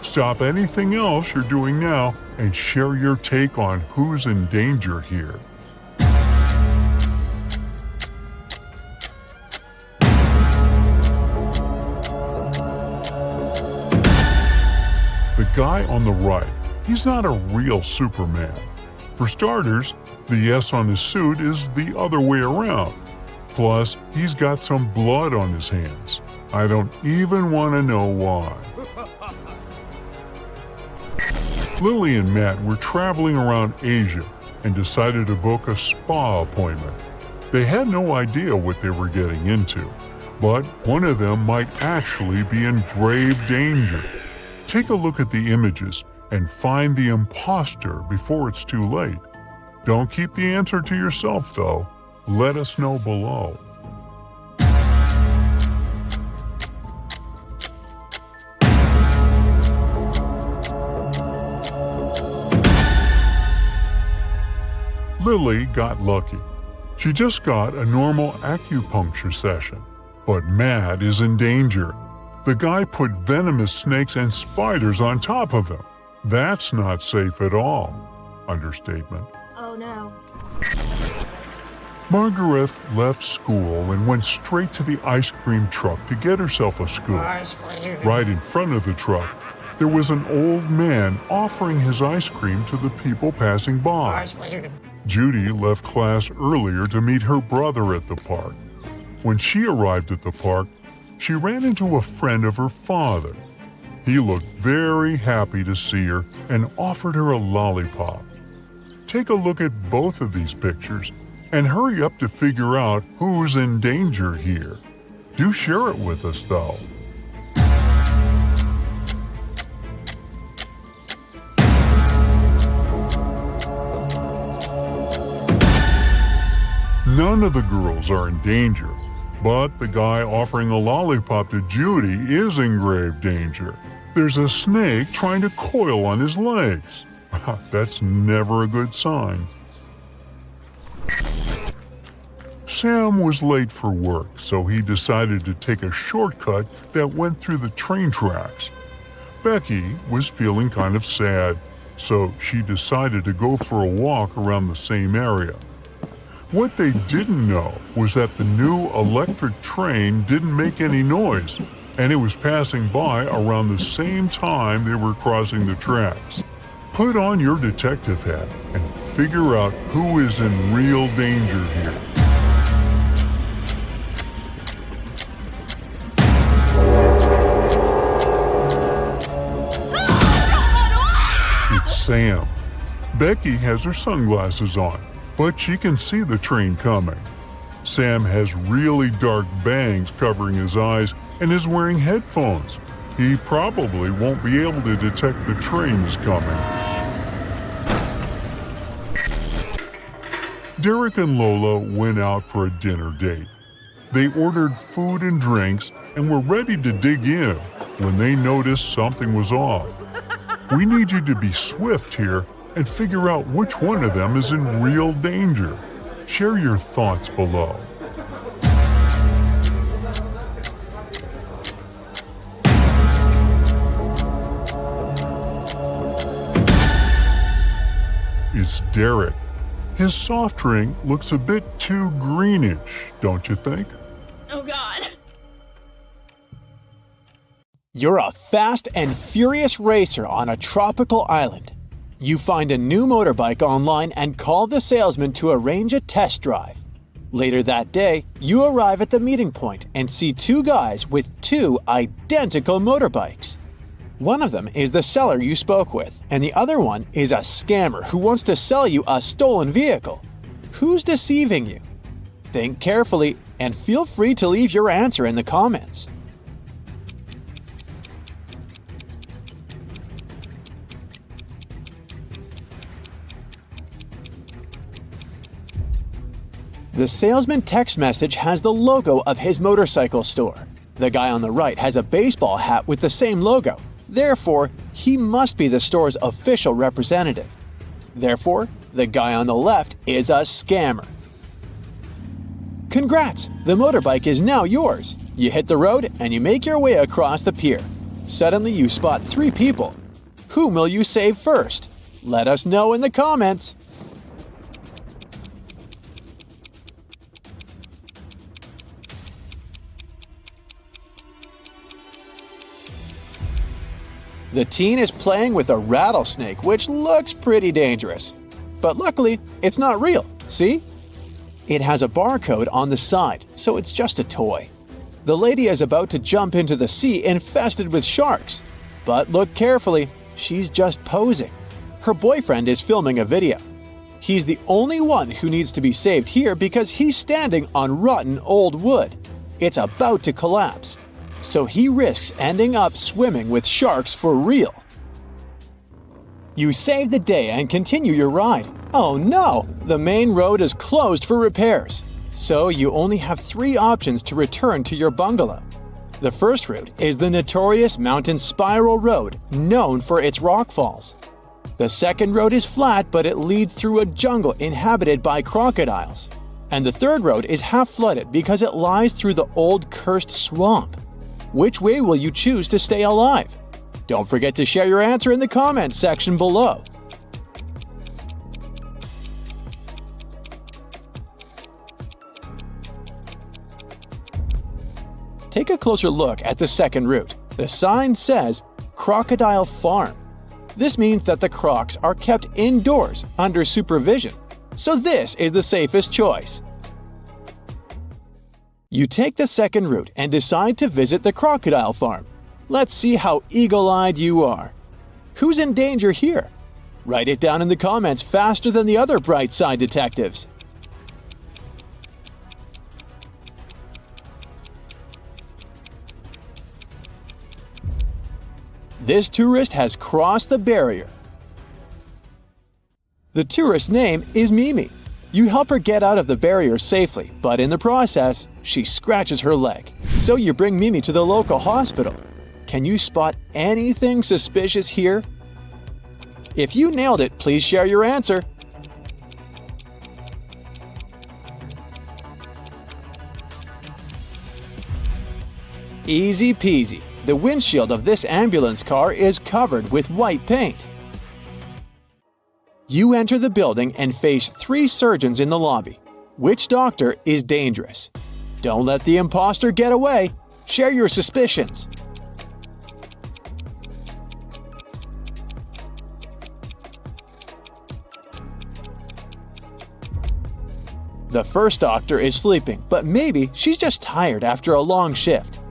Stop anything else you're doing now and share your take on who's in danger here. The guy on the right, he's not a real Superman. For starters, the S on his suit is the other way around. Plus, he's got some blood on his hands. I don't even want to know why. Lily and Matt were traveling around Asia and decided to book a spa appointment. They had no idea what they were getting into, but one of them might actually be in grave danger. Take a look at the images and find the imposter before it's too late. Don't keep the answer to yourself, though. Let us know below. Lily got lucky. She just got a normal acupuncture session. But Matt is in danger. The guy put venomous snakes and spiders on top of him. That's not safe at all. Understatement. Oh no. Margaret left school and went straight to the ice cream truck to get herself a scoop. Right in front of the truck, there was an old man offering his ice cream to the people passing by. Judy left class earlier to meet her brother at the park. When she arrived at the park, she ran into a friend of her father. He looked very happy to see her and offered her a lollipop. Take a look at both of these pictures and hurry up to figure out who's in danger here. Do share it with us, though. None of the girls are in danger, but the guy offering a lollipop to Judy is in grave danger. There's a snake trying to coil on his legs. That's never a good sign. Sam was late for work, so he decided to take a shortcut that went through the train tracks. Becky was feeling kind of sad, so she decided to go for a walk around the same area. What they didn't know was that the new electric train didn't make any noise, and it was passing by around the same time they were crossing the tracks. Put on your detective hat and figure out who is in real danger here. It's Sam. Becky has her sunglasses on, but she can see the train coming. Sam has really dark bangs covering his eyes and is wearing headphones. He probably won't be able to detect the train is coming. Derek and Lola went out for a dinner date. They ordered food and drinks and were ready to dig in when they noticed something was off. We need you to be swift here and figure out which one of them is in real danger. Share your thoughts below. It's Derek. His soft drink looks a bit too greenish, don't you think? Oh God. You're a fast and furious racer on a tropical island. You find a new motorbike online and call the salesman to arrange a test drive. Later that day, you arrive at the meeting point and see two guys with two identical motorbikes. One of them is the seller you spoke with, and the other one is a scammer who wants to sell you a stolen vehicle. Who's deceiving you? Think carefully and feel free to leave your answer in the comments. The salesman text message has the logo of his motorcycle store. The guy on the right has a baseball hat with the same logo. Therefore, he must be the store's official representative. Therefore, the guy on the left is a scammer. Congrats! The motorbike is now yours. You hit the road and you make your way across the pier. Suddenly you spot three people. Whom will you save first? Let us know in the comments. The teen is playing with a rattlesnake, which looks pretty dangerous. But luckily, it's not real, see? It has a barcode on the side, so it's just a toy. The lady is about to jump into the sea infested with sharks. But look carefully, she's just posing. Her boyfriend is filming a video. He's the only one who needs to be saved here because he's standing on rotten old wood. It's about to collapse. So he risks ending up swimming with sharks for real. You save the day and continue your ride. Oh no! The main road is closed for repairs. So you only have 3 options to return to your bungalow. The first route is the notorious mountain spiral road, known for its rockfalls. The second road is flat, but it leads through a jungle inhabited by crocodiles. And the third road is half flooded because it lies through the old cursed swamp. Which way will you choose to stay alive? Don't forget to share your answer in the comments section below. Take a closer look at the second route. The sign says Crocodile Farm. This means that the crocs are kept indoors under supervision, so this is the safest choice. You take the second route and decide to visit the crocodile farm. Let's see how eagle-eyed you are. Who's in danger here? Write it down in the comments faster than the other bright side detectives. This tourist has crossed the barrier. The tourist's name is Mimi. You help her get out of the barrier safely, but in the process, she scratches her leg. So you bring Mimi to the local hospital. Can you spot anything suspicious here? If you nailed it, please share your answer. Easy peasy. The windshield of this ambulance car is covered with white paint. You enter the building and face 3 surgeons in the lobby. Which doctor is dangerous? Don't let the imposter get away. Share your suspicions. The first doctor is sleeping, but maybe she's just tired after a long shift.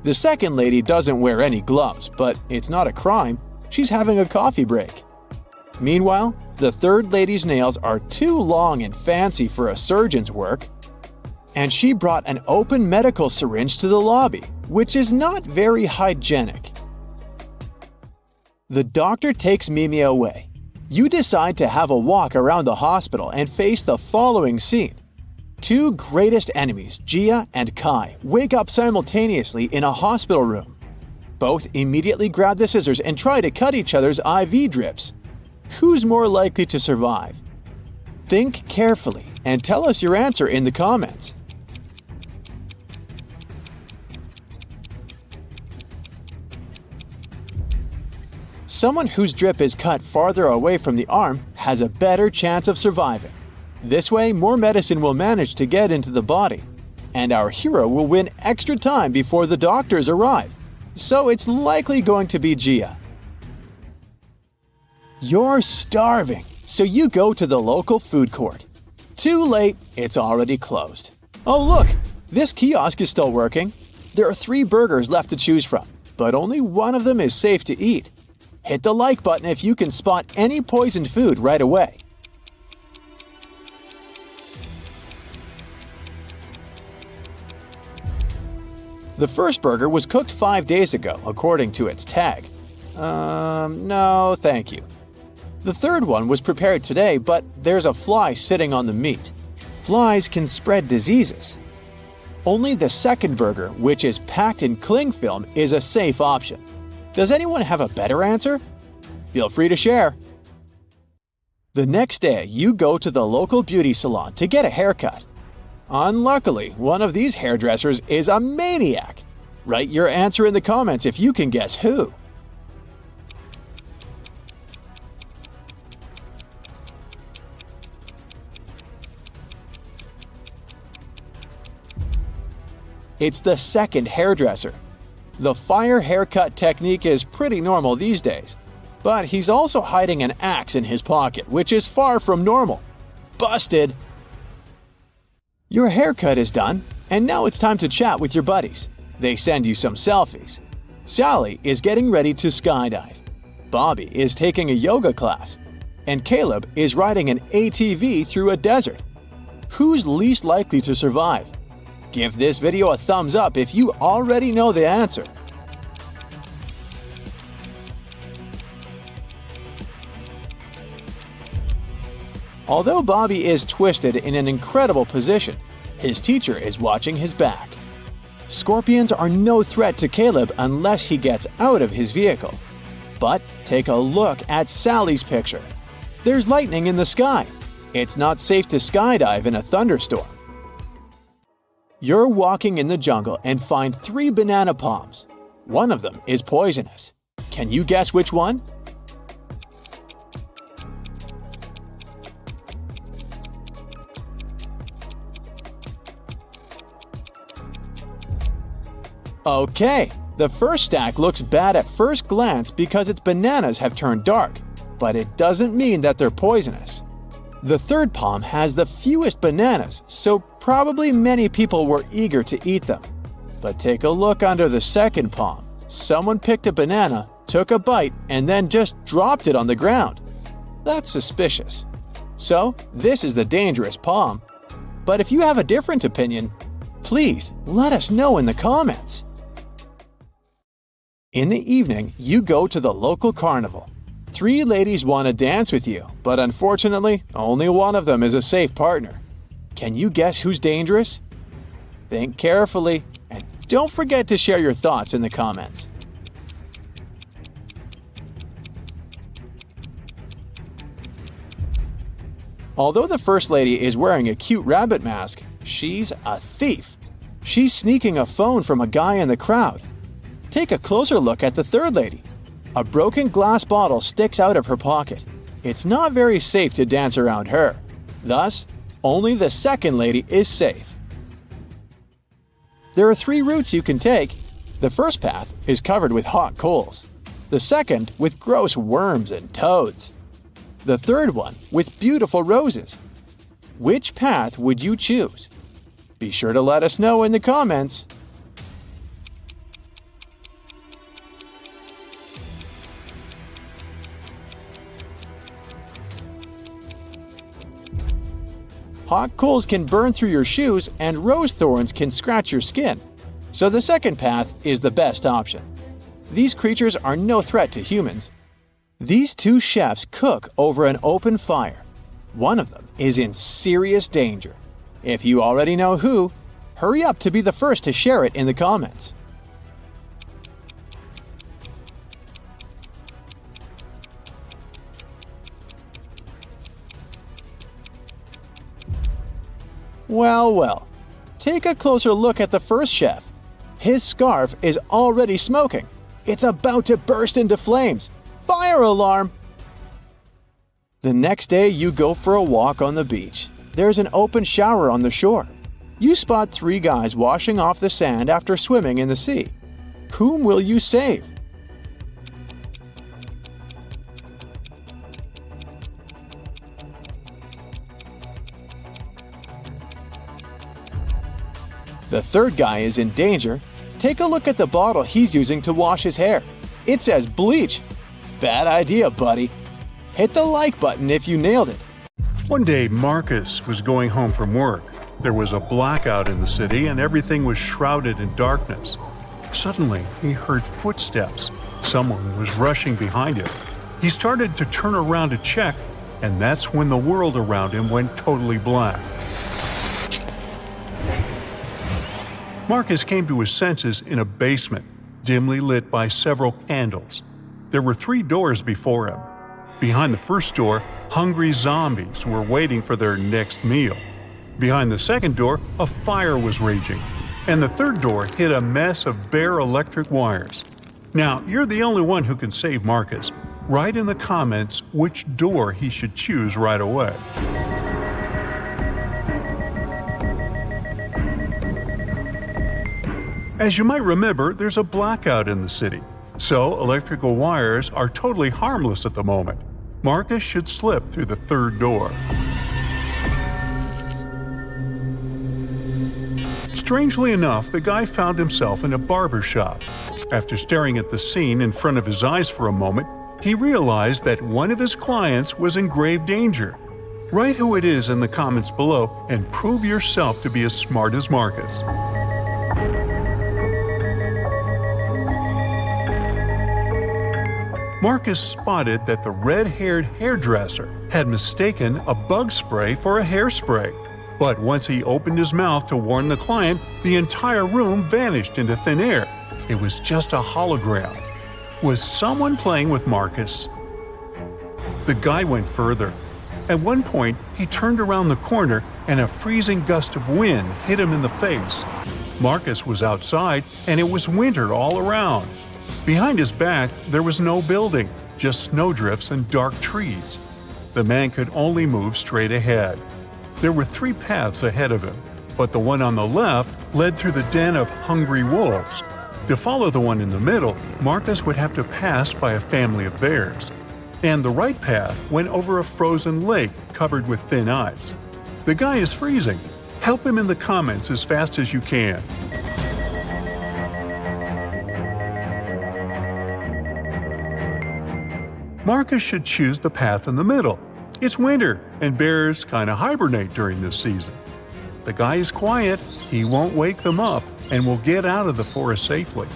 The second lady doesn't wear any gloves, but it's not a crime. She's having a coffee break. Meanwhile, the third lady's nails are too long and fancy for a surgeon's work. And she brought an open medical syringe to the lobby, which is not very hygienic. The doctor takes Mimi away. You decide to have a walk around the hospital and face the following scene. 2 greatest enemies, Gia and Kai, wake up simultaneously in a hospital room. Both immediately grab the scissors and try to cut each other's IV drips. Who's more likely to survive? Think carefully and tell us your answer in the comments. Someone whose drip is cut farther away from the arm has a better chance of surviving. This way, more medicine will manage to get into the body, and our hero will win extra time before the doctors arrive. So it's likely going to be Gia. You're starving, so you go to the local food court. Too late, it's already closed. Oh look, this kiosk is still working. There are 3 burgers left to choose from, but only one of them is safe to eat. Hit the like button if you can spot any poisoned food right away. The first burger was cooked 5 days ago, according to its tag. No, thank you. The third one was prepared today, but there's a fly sitting on the meat. Flies can spread diseases. Only the second burger, which is packed in cling film, is a safe option. Does anyone have a better answer? Feel free to share. The next day, you go to the local beauty salon to get a haircut. Unluckily, one of these hairdressers is a maniac. Write your answer in the comments if you can guess who. It's the second hairdresser. The fire haircut technique is pretty normal these days, but he's also hiding an axe in his pocket, which is far from normal. Busted! Your haircut is done, and now it's time to chat with your buddies. They send you some selfies. Sally is getting ready to skydive. Bobby is taking a yoga class. And Caleb is riding an ATV through a desert. Who's least likely to survive? Give this video a thumbs up if you already know the answer. Although Bobby is twisted in an incredible position, his teacher is watching his back. Scorpions are no threat to Caleb unless he gets out of his vehicle. But take a look at Sally's picture. There's lightning in the sky. It's not safe to skydive in a thunderstorm. You're walking in the jungle and find 3 banana palms. One of them is poisonous. Can you guess which one? Okay, the first stack looks bad at first glance because its bananas have turned dark, but it doesn't mean that they're poisonous. The third palm has the fewest bananas, so probably many people were eager to eat them. But take a look under the second palm. Someone picked a banana, took a bite, and then just dropped it on the ground. That's suspicious. So, this is the dangerous palm. But if you have a different opinion, please let us know in the comments. In the evening, you go to the local carnival. 3 ladies want to dance with you, but unfortunately, only one of them is a safe partner. Can you guess who's dangerous? Think carefully, and don't forget to share your thoughts in the comments. Although the first lady is wearing a cute rabbit mask, she's a thief. She's sneaking a phone from a guy in the crowd. Take a closer look at the third lady. A broken glass bottle sticks out of her pocket. It's not very safe to dance around her. Thus, only the second lady is safe. There are 3 routes you can take. The first path is covered with hot coals. The second with gross worms and toads. The third one with beautiful roses. Which path would you choose? Be sure to let us know in the comments. Hot coals can burn through your shoes and rose thorns can scratch your skin, so the second path is the best option. These creatures are no threat to humans. These 2 chefs cook over an open fire. One of them is in serious danger. If you already know who, hurry up to be the first to share it in the comments. Well, take a closer look at the first chef. His scarf is already smoking. It's about to burst into flames. Fire alarm! The next day you go for a walk on the beach. There's an open shower on the shore. You spot 3 guys washing off the sand after swimming in the sea. Whom will you save? The third guy is in danger. Take a look at the bottle he's using to wash his hair. It says bleach. Bad idea, buddy. Hit the like button if you nailed it. One day, Marcus was going home from work. There was a blackout in the city and everything was shrouded in darkness. Suddenly, he heard footsteps. Someone was rushing behind him. He started to turn around to check, and that's when the world around him went totally black. Marcus came to his senses in a basement, dimly lit by several candles. There were 3 doors before him. Behind the first door, hungry zombies were waiting for their next meal. Behind the second door, a fire was raging. And the third door hid a mess of bare electric wires. Now, you're the only one who can save Marcus. Write in the comments which door he should choose right away. As you might remember, there's a blackout in the city, so electrical wires are totally harmless at the moment. Marcus should slip through the third door. Strangely enough, the guy found himself in a barber shop. After staring at the scene in front of his eyes for a moment, he realized that one of his clients was in grave danger. Write who it is in the comments below and prove yourself to be as smart as Marcus. Marcus spotted that the red-haired hairdresser had mistaken a bug spray for a hairspray. But once he opened his mouth to warn the client, the entire room vanished into thin air. It was just a hologram. Was someone playing with Marcus? The guy went further. At one point, he turned around the corner and a freezing gust of wind hit him in the face. Marcus was outside and it was winter all around. Behind his back, there was no building, just snowdrifts and dark trees. The man could only move straight ahead. There were 3 paths ahead of him, but the one on the left led through the den of hungry wolves. To follow the one in the middle, Marcus would have to pass by a family of bears. And the right path went over a frozen lake covered with thin ice. The guy is freezing. Help him in the comments as fast as you can. Marcus should choose the path in the middle. It's winter, and bears kind of hibernate during this season. The guy is quiet, he won't wake them up, and will get out of the forest safely.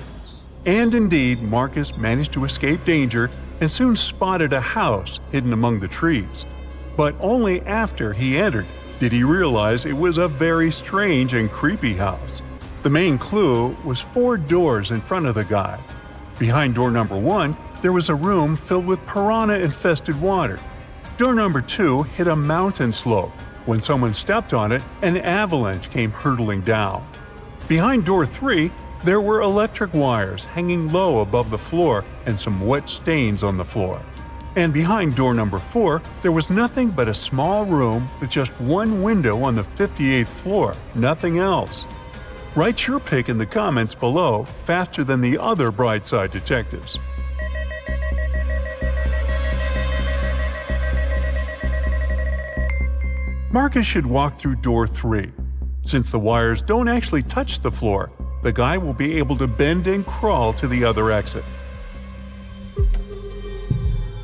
And indeed, Marcus managed to escape danger and soon spotted a house hidden among the trees. But only after he entered did he realize it was a very strange and creepy house. The main clue was 4 doors in front of the guy. Behind door number 1, there was a room filled with piranha-infested water. Door number 2 hit a mountain slope. When someone stepped on it, an avalanche came hurtling down. Behind door 3, there were electric wires hanging low above the floor and some wet stains on the floor. And behind door number 4, there was nothing but a small room with just one window on the 58th floor, nothing else. Write your pick in the comments below faster than the other Brightside detectives. Marcus should walk through door 3. Since the wires don't actually touch the floor, the guy will be able to bend and crawl to the other exit.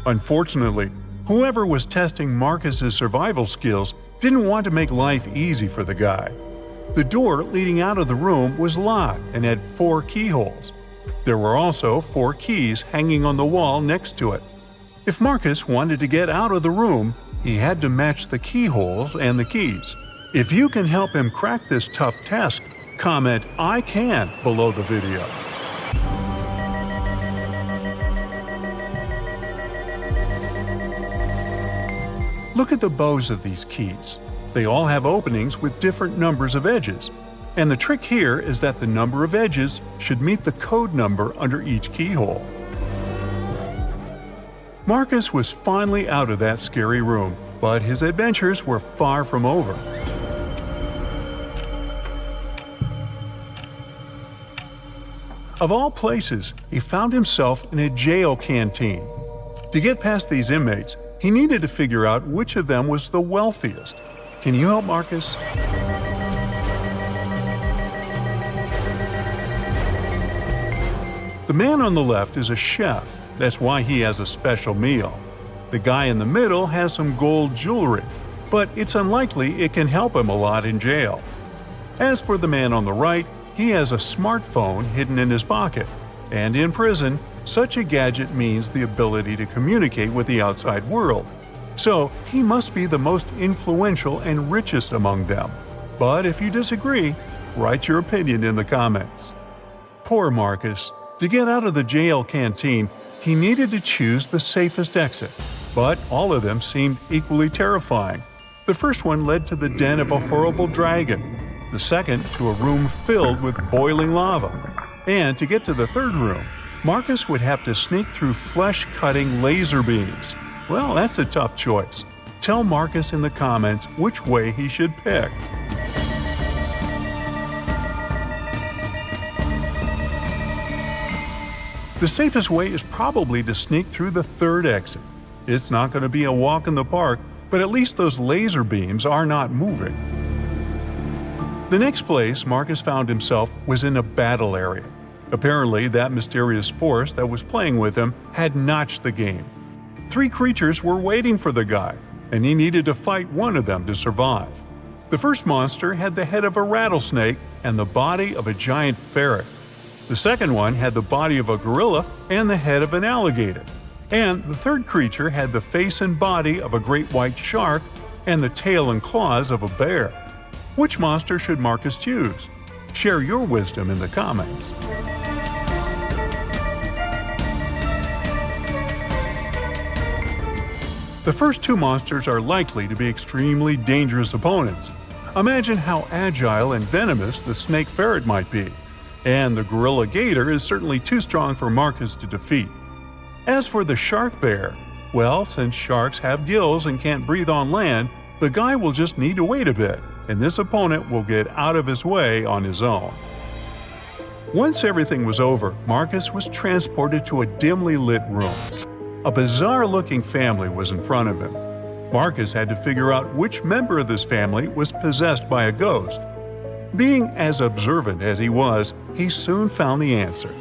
Unfortunately, whoever was testing Marcus's survival skills didn't want to make life easy for the guy. The door leading out of the room was locked and had 4 keyholes. There were also 4 keys hanging on the wall next to it. If Marcus wanted to get out of the room, he had to match the keyholes and the keys. If you can help him crack this tough test, comment "I can" below the video. Look at the bows of these keys. They all have openings with different numbers of edges. And the trick here is that the number of edges should meet the code number under each keyhole. Marcus was finally out of that scary room, but his adventures were far from over. Of all places, he found himself in a jail canteen. To get past these inmates, he needed to figure out which of them was the wealthiest. Can you help Marcus? The man on the left is a chef. That's why he has a special meal. The guy in the middle has some gold jewelry, but it's unlikely it can help him a lot in jail. As for the man on the right, he has a smartphone hidden in his pocket. And in prison, such a gadget means the ability to communicate with the outside world. So he must be the most influential and richest among them. But if you disagree, write your opinion in the comments. Poor Marcus. To get out of the jail canteen, he needed to choose the safest exit, but all of them seemed equally terrifying. The first one led to the den of a horrible dragon, the second to a room filled with boiling lava, and to get to the third room, Marcus would have to sneak through flesh-cutting laser beams. Well, that's a tough choice. Tell Marcus in the comments which way he should pick. The safest way is probably to sneak through the third exit. It's not going to be a walk in the park, but at least those laser beams are not moving. The next place Marcus found himself was in a battle area. Apparently, that mysterious force that was playing with him had notched the game. 3 creatures were waiting for the guy, and he needed to fight one of them to survive. The first monster had the head of a rattlesnake and the body of a giant ferret. The second one had the body of a gorilla and the head of an alligator. And the third creature had the face and body of a great white shark and the tail and claws of a bear. Which monster should Marcus choose? Share your wisdom in the comments. The first two monsters are likely to be extremely dangerous opponents. Imagine how agile and venomous the snake ferret might be. And the gorilla gator is certainly too strong for Marcus to defeat. As for the shark bear, well, since sharks have gills and can't breathe on land, the guy will just need to wait a bit, and this opponent will get out of his way on his own. Once everything was over, Marcus was transported to a dimly lit room. A bizarre-looking family was in front of him. Marcus had to figure out which member of this family was possessed by a ghost. Being as observant as he was, he soon found the answer.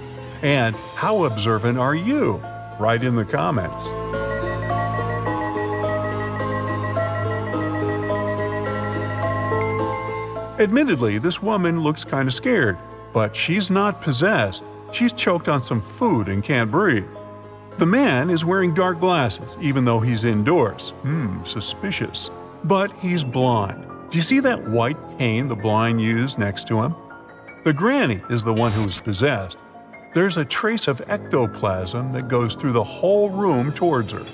And how observant are you? Write in the comments. Admittedly, this woman looks kind of scared, but she's not possessed. She's choked on some food and can't breathe. The man is wearing dark glasses, even though he's indoors. Suspicious. But he's blind. Do you see that white cane the blind use next to him? The granny is the one who is possessed. There's a trace of ectoplasm that goes through the whole room towards her.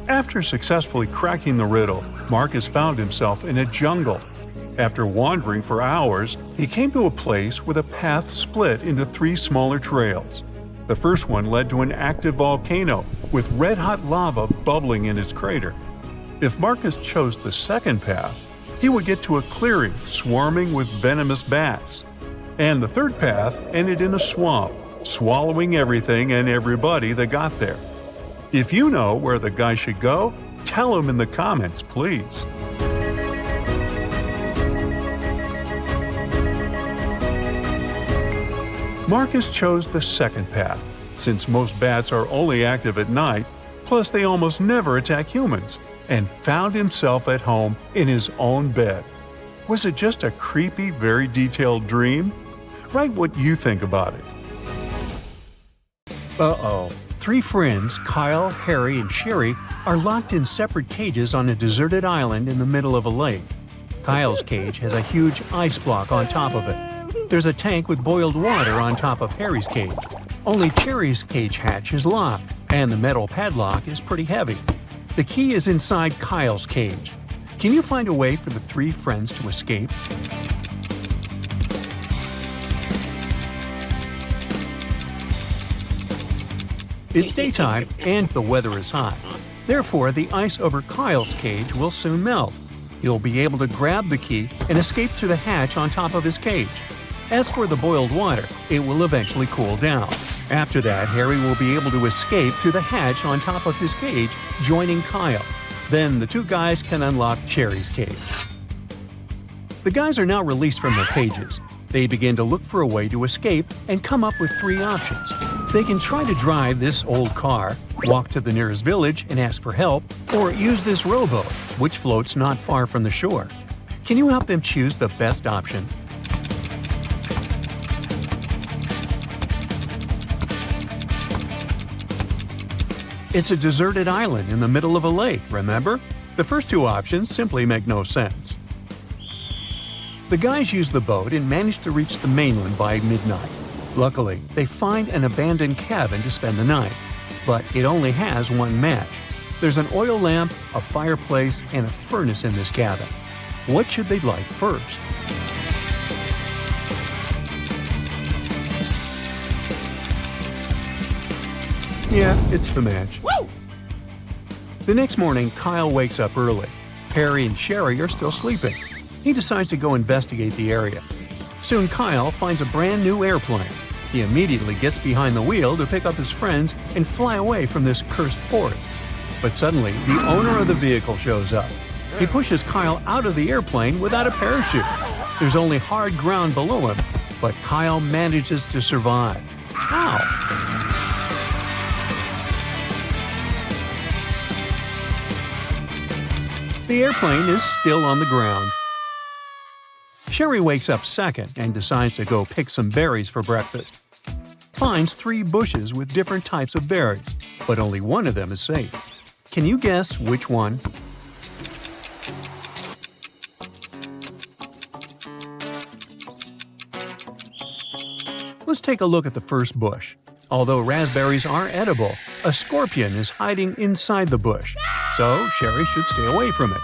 After successfully cracking the riddle, Marcus found himself in a jungle. After wandering for hours, he came to a place where the path split into 3 smaller trails. The first one led to an active volcano with red-hot lava bubbling in its crater. If Marcus chose the second path, he would get to a clearing swarming with venomous bats. And the third path ended in a swamp, swallowing everything and everybody that got there. If you know where the guy should go, tell him in the comments, please. Marcus chose the second path, since most bats are only active at night, plus they almost never attack humans, and found himself at home in his own bed. Was it just a creepy, very detailed dream? Write what you think about it. Uh-oh. 3 friends, Kyle, Harry, and Sherry, are locked in separate cages on a deserted island in the middle of a lake. Kyle's cage has a huge ice block on top of it. There's a tank with boiled water on top of Harry's cage. Only Cherry's cage hatch is locked, and the metal padlock is pretty heavy. The key is inside Kyle's cage. Can you find a way for the 3 friends to escape? It's daytime and the weather is hot. Therefore, the ice over Kyle's cage will soon melt. He'll be able to grab the key and escape through the hatch on top of his cage. As for the boiled water, it will eventually cool down. After that, Harry will be able to escape through the hatch on top of his cage, joining Kyle. Then the 2 guys can unlock Cherry's cage. The guys are now released from their cages. They begin to look for a way to escape and come up with 3 options. They can try to drive this old car, walk to the nearest village and ask for help, or use this rowboat, which floats not far from the shore. Can you help them choose the best option? It's a deserted island in the middle of a lake, remember? The first 2 options simply make no sense. The guys use the boat and manage to reach the mainland by midnight. Luckily, they find an abandoned cabin to spend the night, but it only has 1 match. There's an oil lamp, a fireplace, and a furnace in this cabin. What should they light first? Yeah, it's the match. Woo! The next morning, Kyle wakes up early. Harry and Sherry are still sleeping. He decides to go investigate the area. Soon Kyle finds a brand new airplane. He immediately gets behind the wheel to pick up his friends and fly away from this cursed forest. But suddenly, the owner of the vehicle shows up. He pushes Kyle out of the airplane without a parachute. There's only hard ground below him, but Kyle manages to survive. How? The airplane is still on the ground. Sherry wakes up second and decides to go pick some berries for breakfast. finds 3 bushes with different types of berries, but only one of them is safe. Can you guess which one? Let's take a look at the first bush. Although raspberries are edible, a scorpion is hiding inside the bush, so Sherry should stay away from it.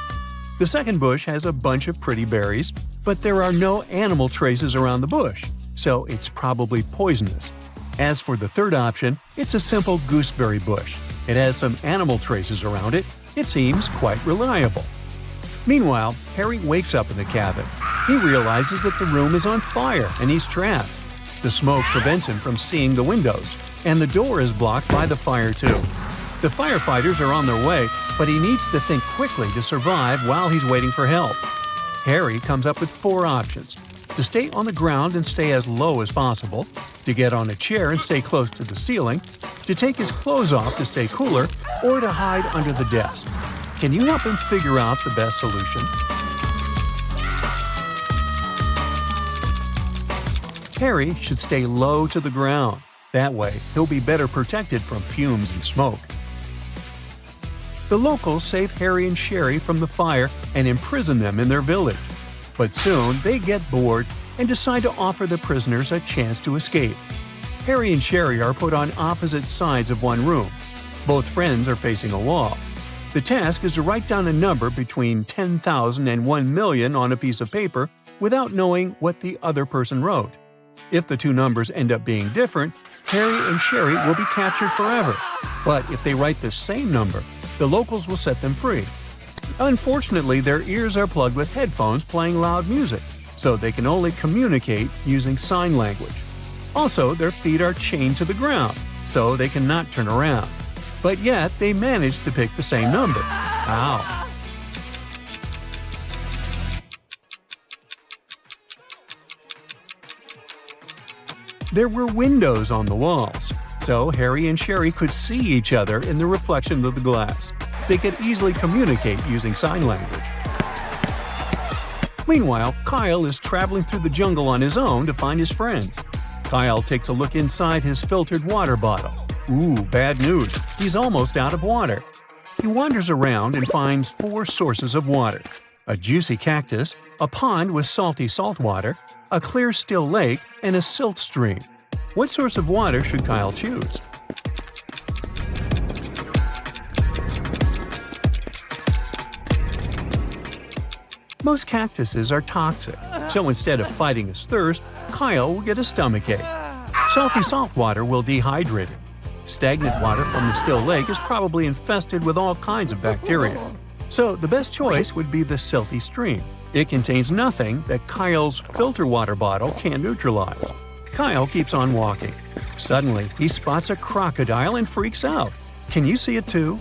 The second bush has a bunch of pretty berries, but there are no animal traces around the bush, so it's probably poisonous. As for the third option, it's a simple gooseberry bush. It has some animal traces around it. It seems quite reliable. Meanwhile, Harry wakes up in the cabin. He realizes that the room is on fire and he's trapped. The smoke prevents him from seeing the windows, and the door is blocked by the fire too. The firefighters are on their way, but he needs to think quickly to survive while he's waiting for help. Harry comes up with 4 options: to stay on the ground and stay as low as possible, to get on a chair and stay close to the ceiling, to take his clothes off to stay cooler, or to hide under the desk. Can you help him figure out the best solution? Harry should stay low to the ground. That way, he'll be better protected from fumes and smoke. The locals save Harry and Sherry from the fire and imprison them in their village. But soon, they get bored and decide to offer the prisoners a chance to escape. Harry and Sherry are put on opposite sides of one room. Both friends are facing a wall. The task is to write down a number between 10,000 and 1 million on a piece of paper without knowing what the other person wrote. If the 2 numbers end up being different, Harry and Sherry will be captured forever. But if they write the same number, the locals will set them free. Unfortunately, their ears are plugged with headphones playing loud music, so they can only communicate using sign language. Also, their feet are chained to the ground, so they cannot turn around. But yet, they manage to pick the same number. Ow! There were windows on the walls, so Harry and Sherry could see each other in the reflection of the glass. They could easily communicate using sign language. Meanwhile, Kyle is traveling through the jungle on his own to find his friends. Kyle takes a look inside his filtered water bottle. Ooh, bad news. He's almost out of water. He wanders around and finds 4 sources of water: a juicy cactus, a pond with salty salt water, a clear still lake, and a silt stream. What source of water should Kyle choose? Most cactuses are toxic, so instead of fighting his thirst, Kyle will get a stomachache. Salty salt water will dehydrate him. Stagnant water from the still lake is probably infested with all kinds of bacteria. So the best choice would be the silty stream. It contains nothing that Kyle's filter water bottle can neutralize. Kyle keeps on walking. Suddenly, he spots a crocodile and freaks out. Can you see it too?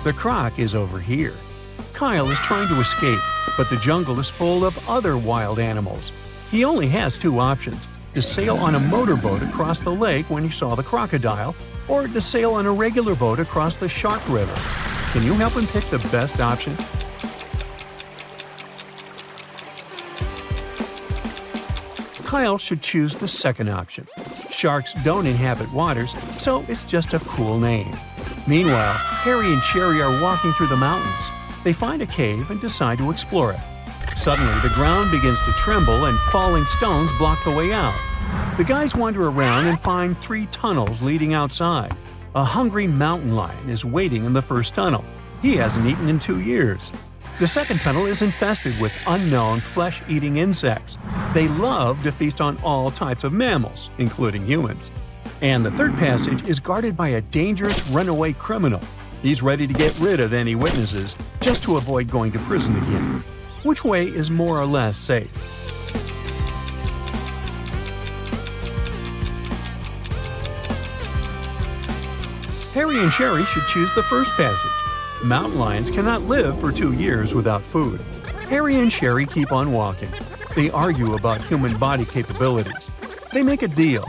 The croc is over here. Kyle is trying to escape, but the jungle is full of other wild animals. He only has 2 options: to sail on a motorboat across the lake when he saw the crocodile, or to sail on a regular boat across the Shark River. Can you help him pick the best option? Kyle should choose the second option. Sharks don't inhabit waters, so it's just a cool name. Meanwhile, Harry and Sherry are walking through the mountains. They find a cave and decide to explore it. Suddenly, the ground begins to tremble and falling stones block the way out. The guys wander around and find 3 tunnels leading outside. A hungry mountain lion is waiting in the first tunnel. He hasn't eaten in 2 years. The second tunnel is infested with unknown flesh-eating insects. They love to feast on all types of mammals, including humans. And the third passage is guarded by a dangerous runaway criminal. He's ready to get rid of any witnesses, just to avoid going to prison again. Which way is more or less safe? Harry and Sherry should choose the first passage. Mountain lions cannot live for 2 years without food. Harry and Sherry keep on walking. They argue about human body capabilities. They make a deal.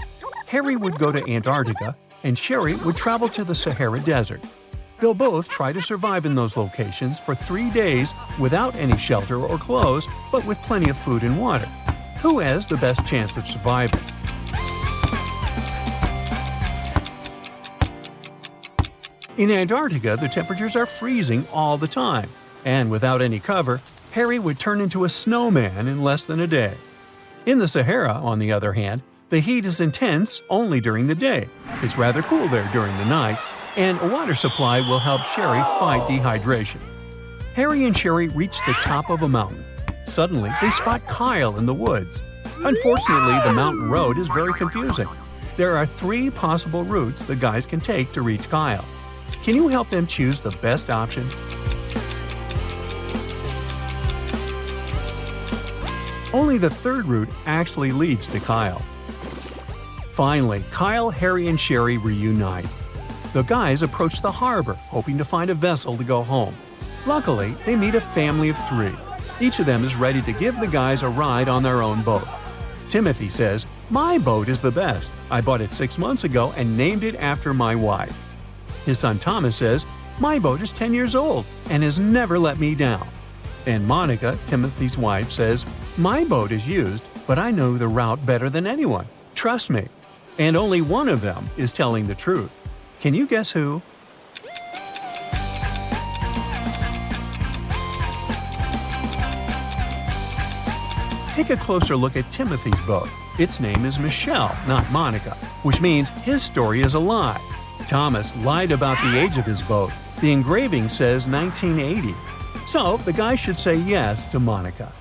Harry would go to Antarctica, and Sherry would travel to the Sahara Desert. They'll both try to survive in those locations for 3 days without any shelter or clothes, but with plenty of food and water. Who has the best chance of surviving? In Antarctica, the temperatures are freezing all the time, and without any cover, Harry would turn into a snowman in less than a day. In the Sahara, on the other hand, the heat is intense only during the day. It's rather cool there during the night, and a water supply will help Sherry fight dehydration. Harry and Sherry reach the top of a mountain. Suddenly, they spot Kyle in the woods. Unfortunately, the mountain road is very confusing. There are 3 possible routes the guys can take to reach Kyle. Can you help them choose the best option? Only the 3rd route actually leads to Kyle. Finally, Kyle, Harry, and Sherry reunite. The guys approach the harbor, hoping to find a vessel to go home. Luckily, they meet a family of 3. Each of them is ready to give the guys a ride on their own boat. Timothy says, "My boat is the best. I bought it 6 months ago and named it after my wife." His son Thomas says, "My boat is 10 years old and has never let me down." And Monica, Timothy's wife, says, "My boat is used, but I know the route better than anyone. Trust me." And only one of them is telling the truth. Can you guess who? Take a closer look at Timothy's boat. Its name is Michelle, not Monica, which means his story is a lie. Thomas lied about the age of his boat. The engraving says 1980. So the guy should say yes to Monica.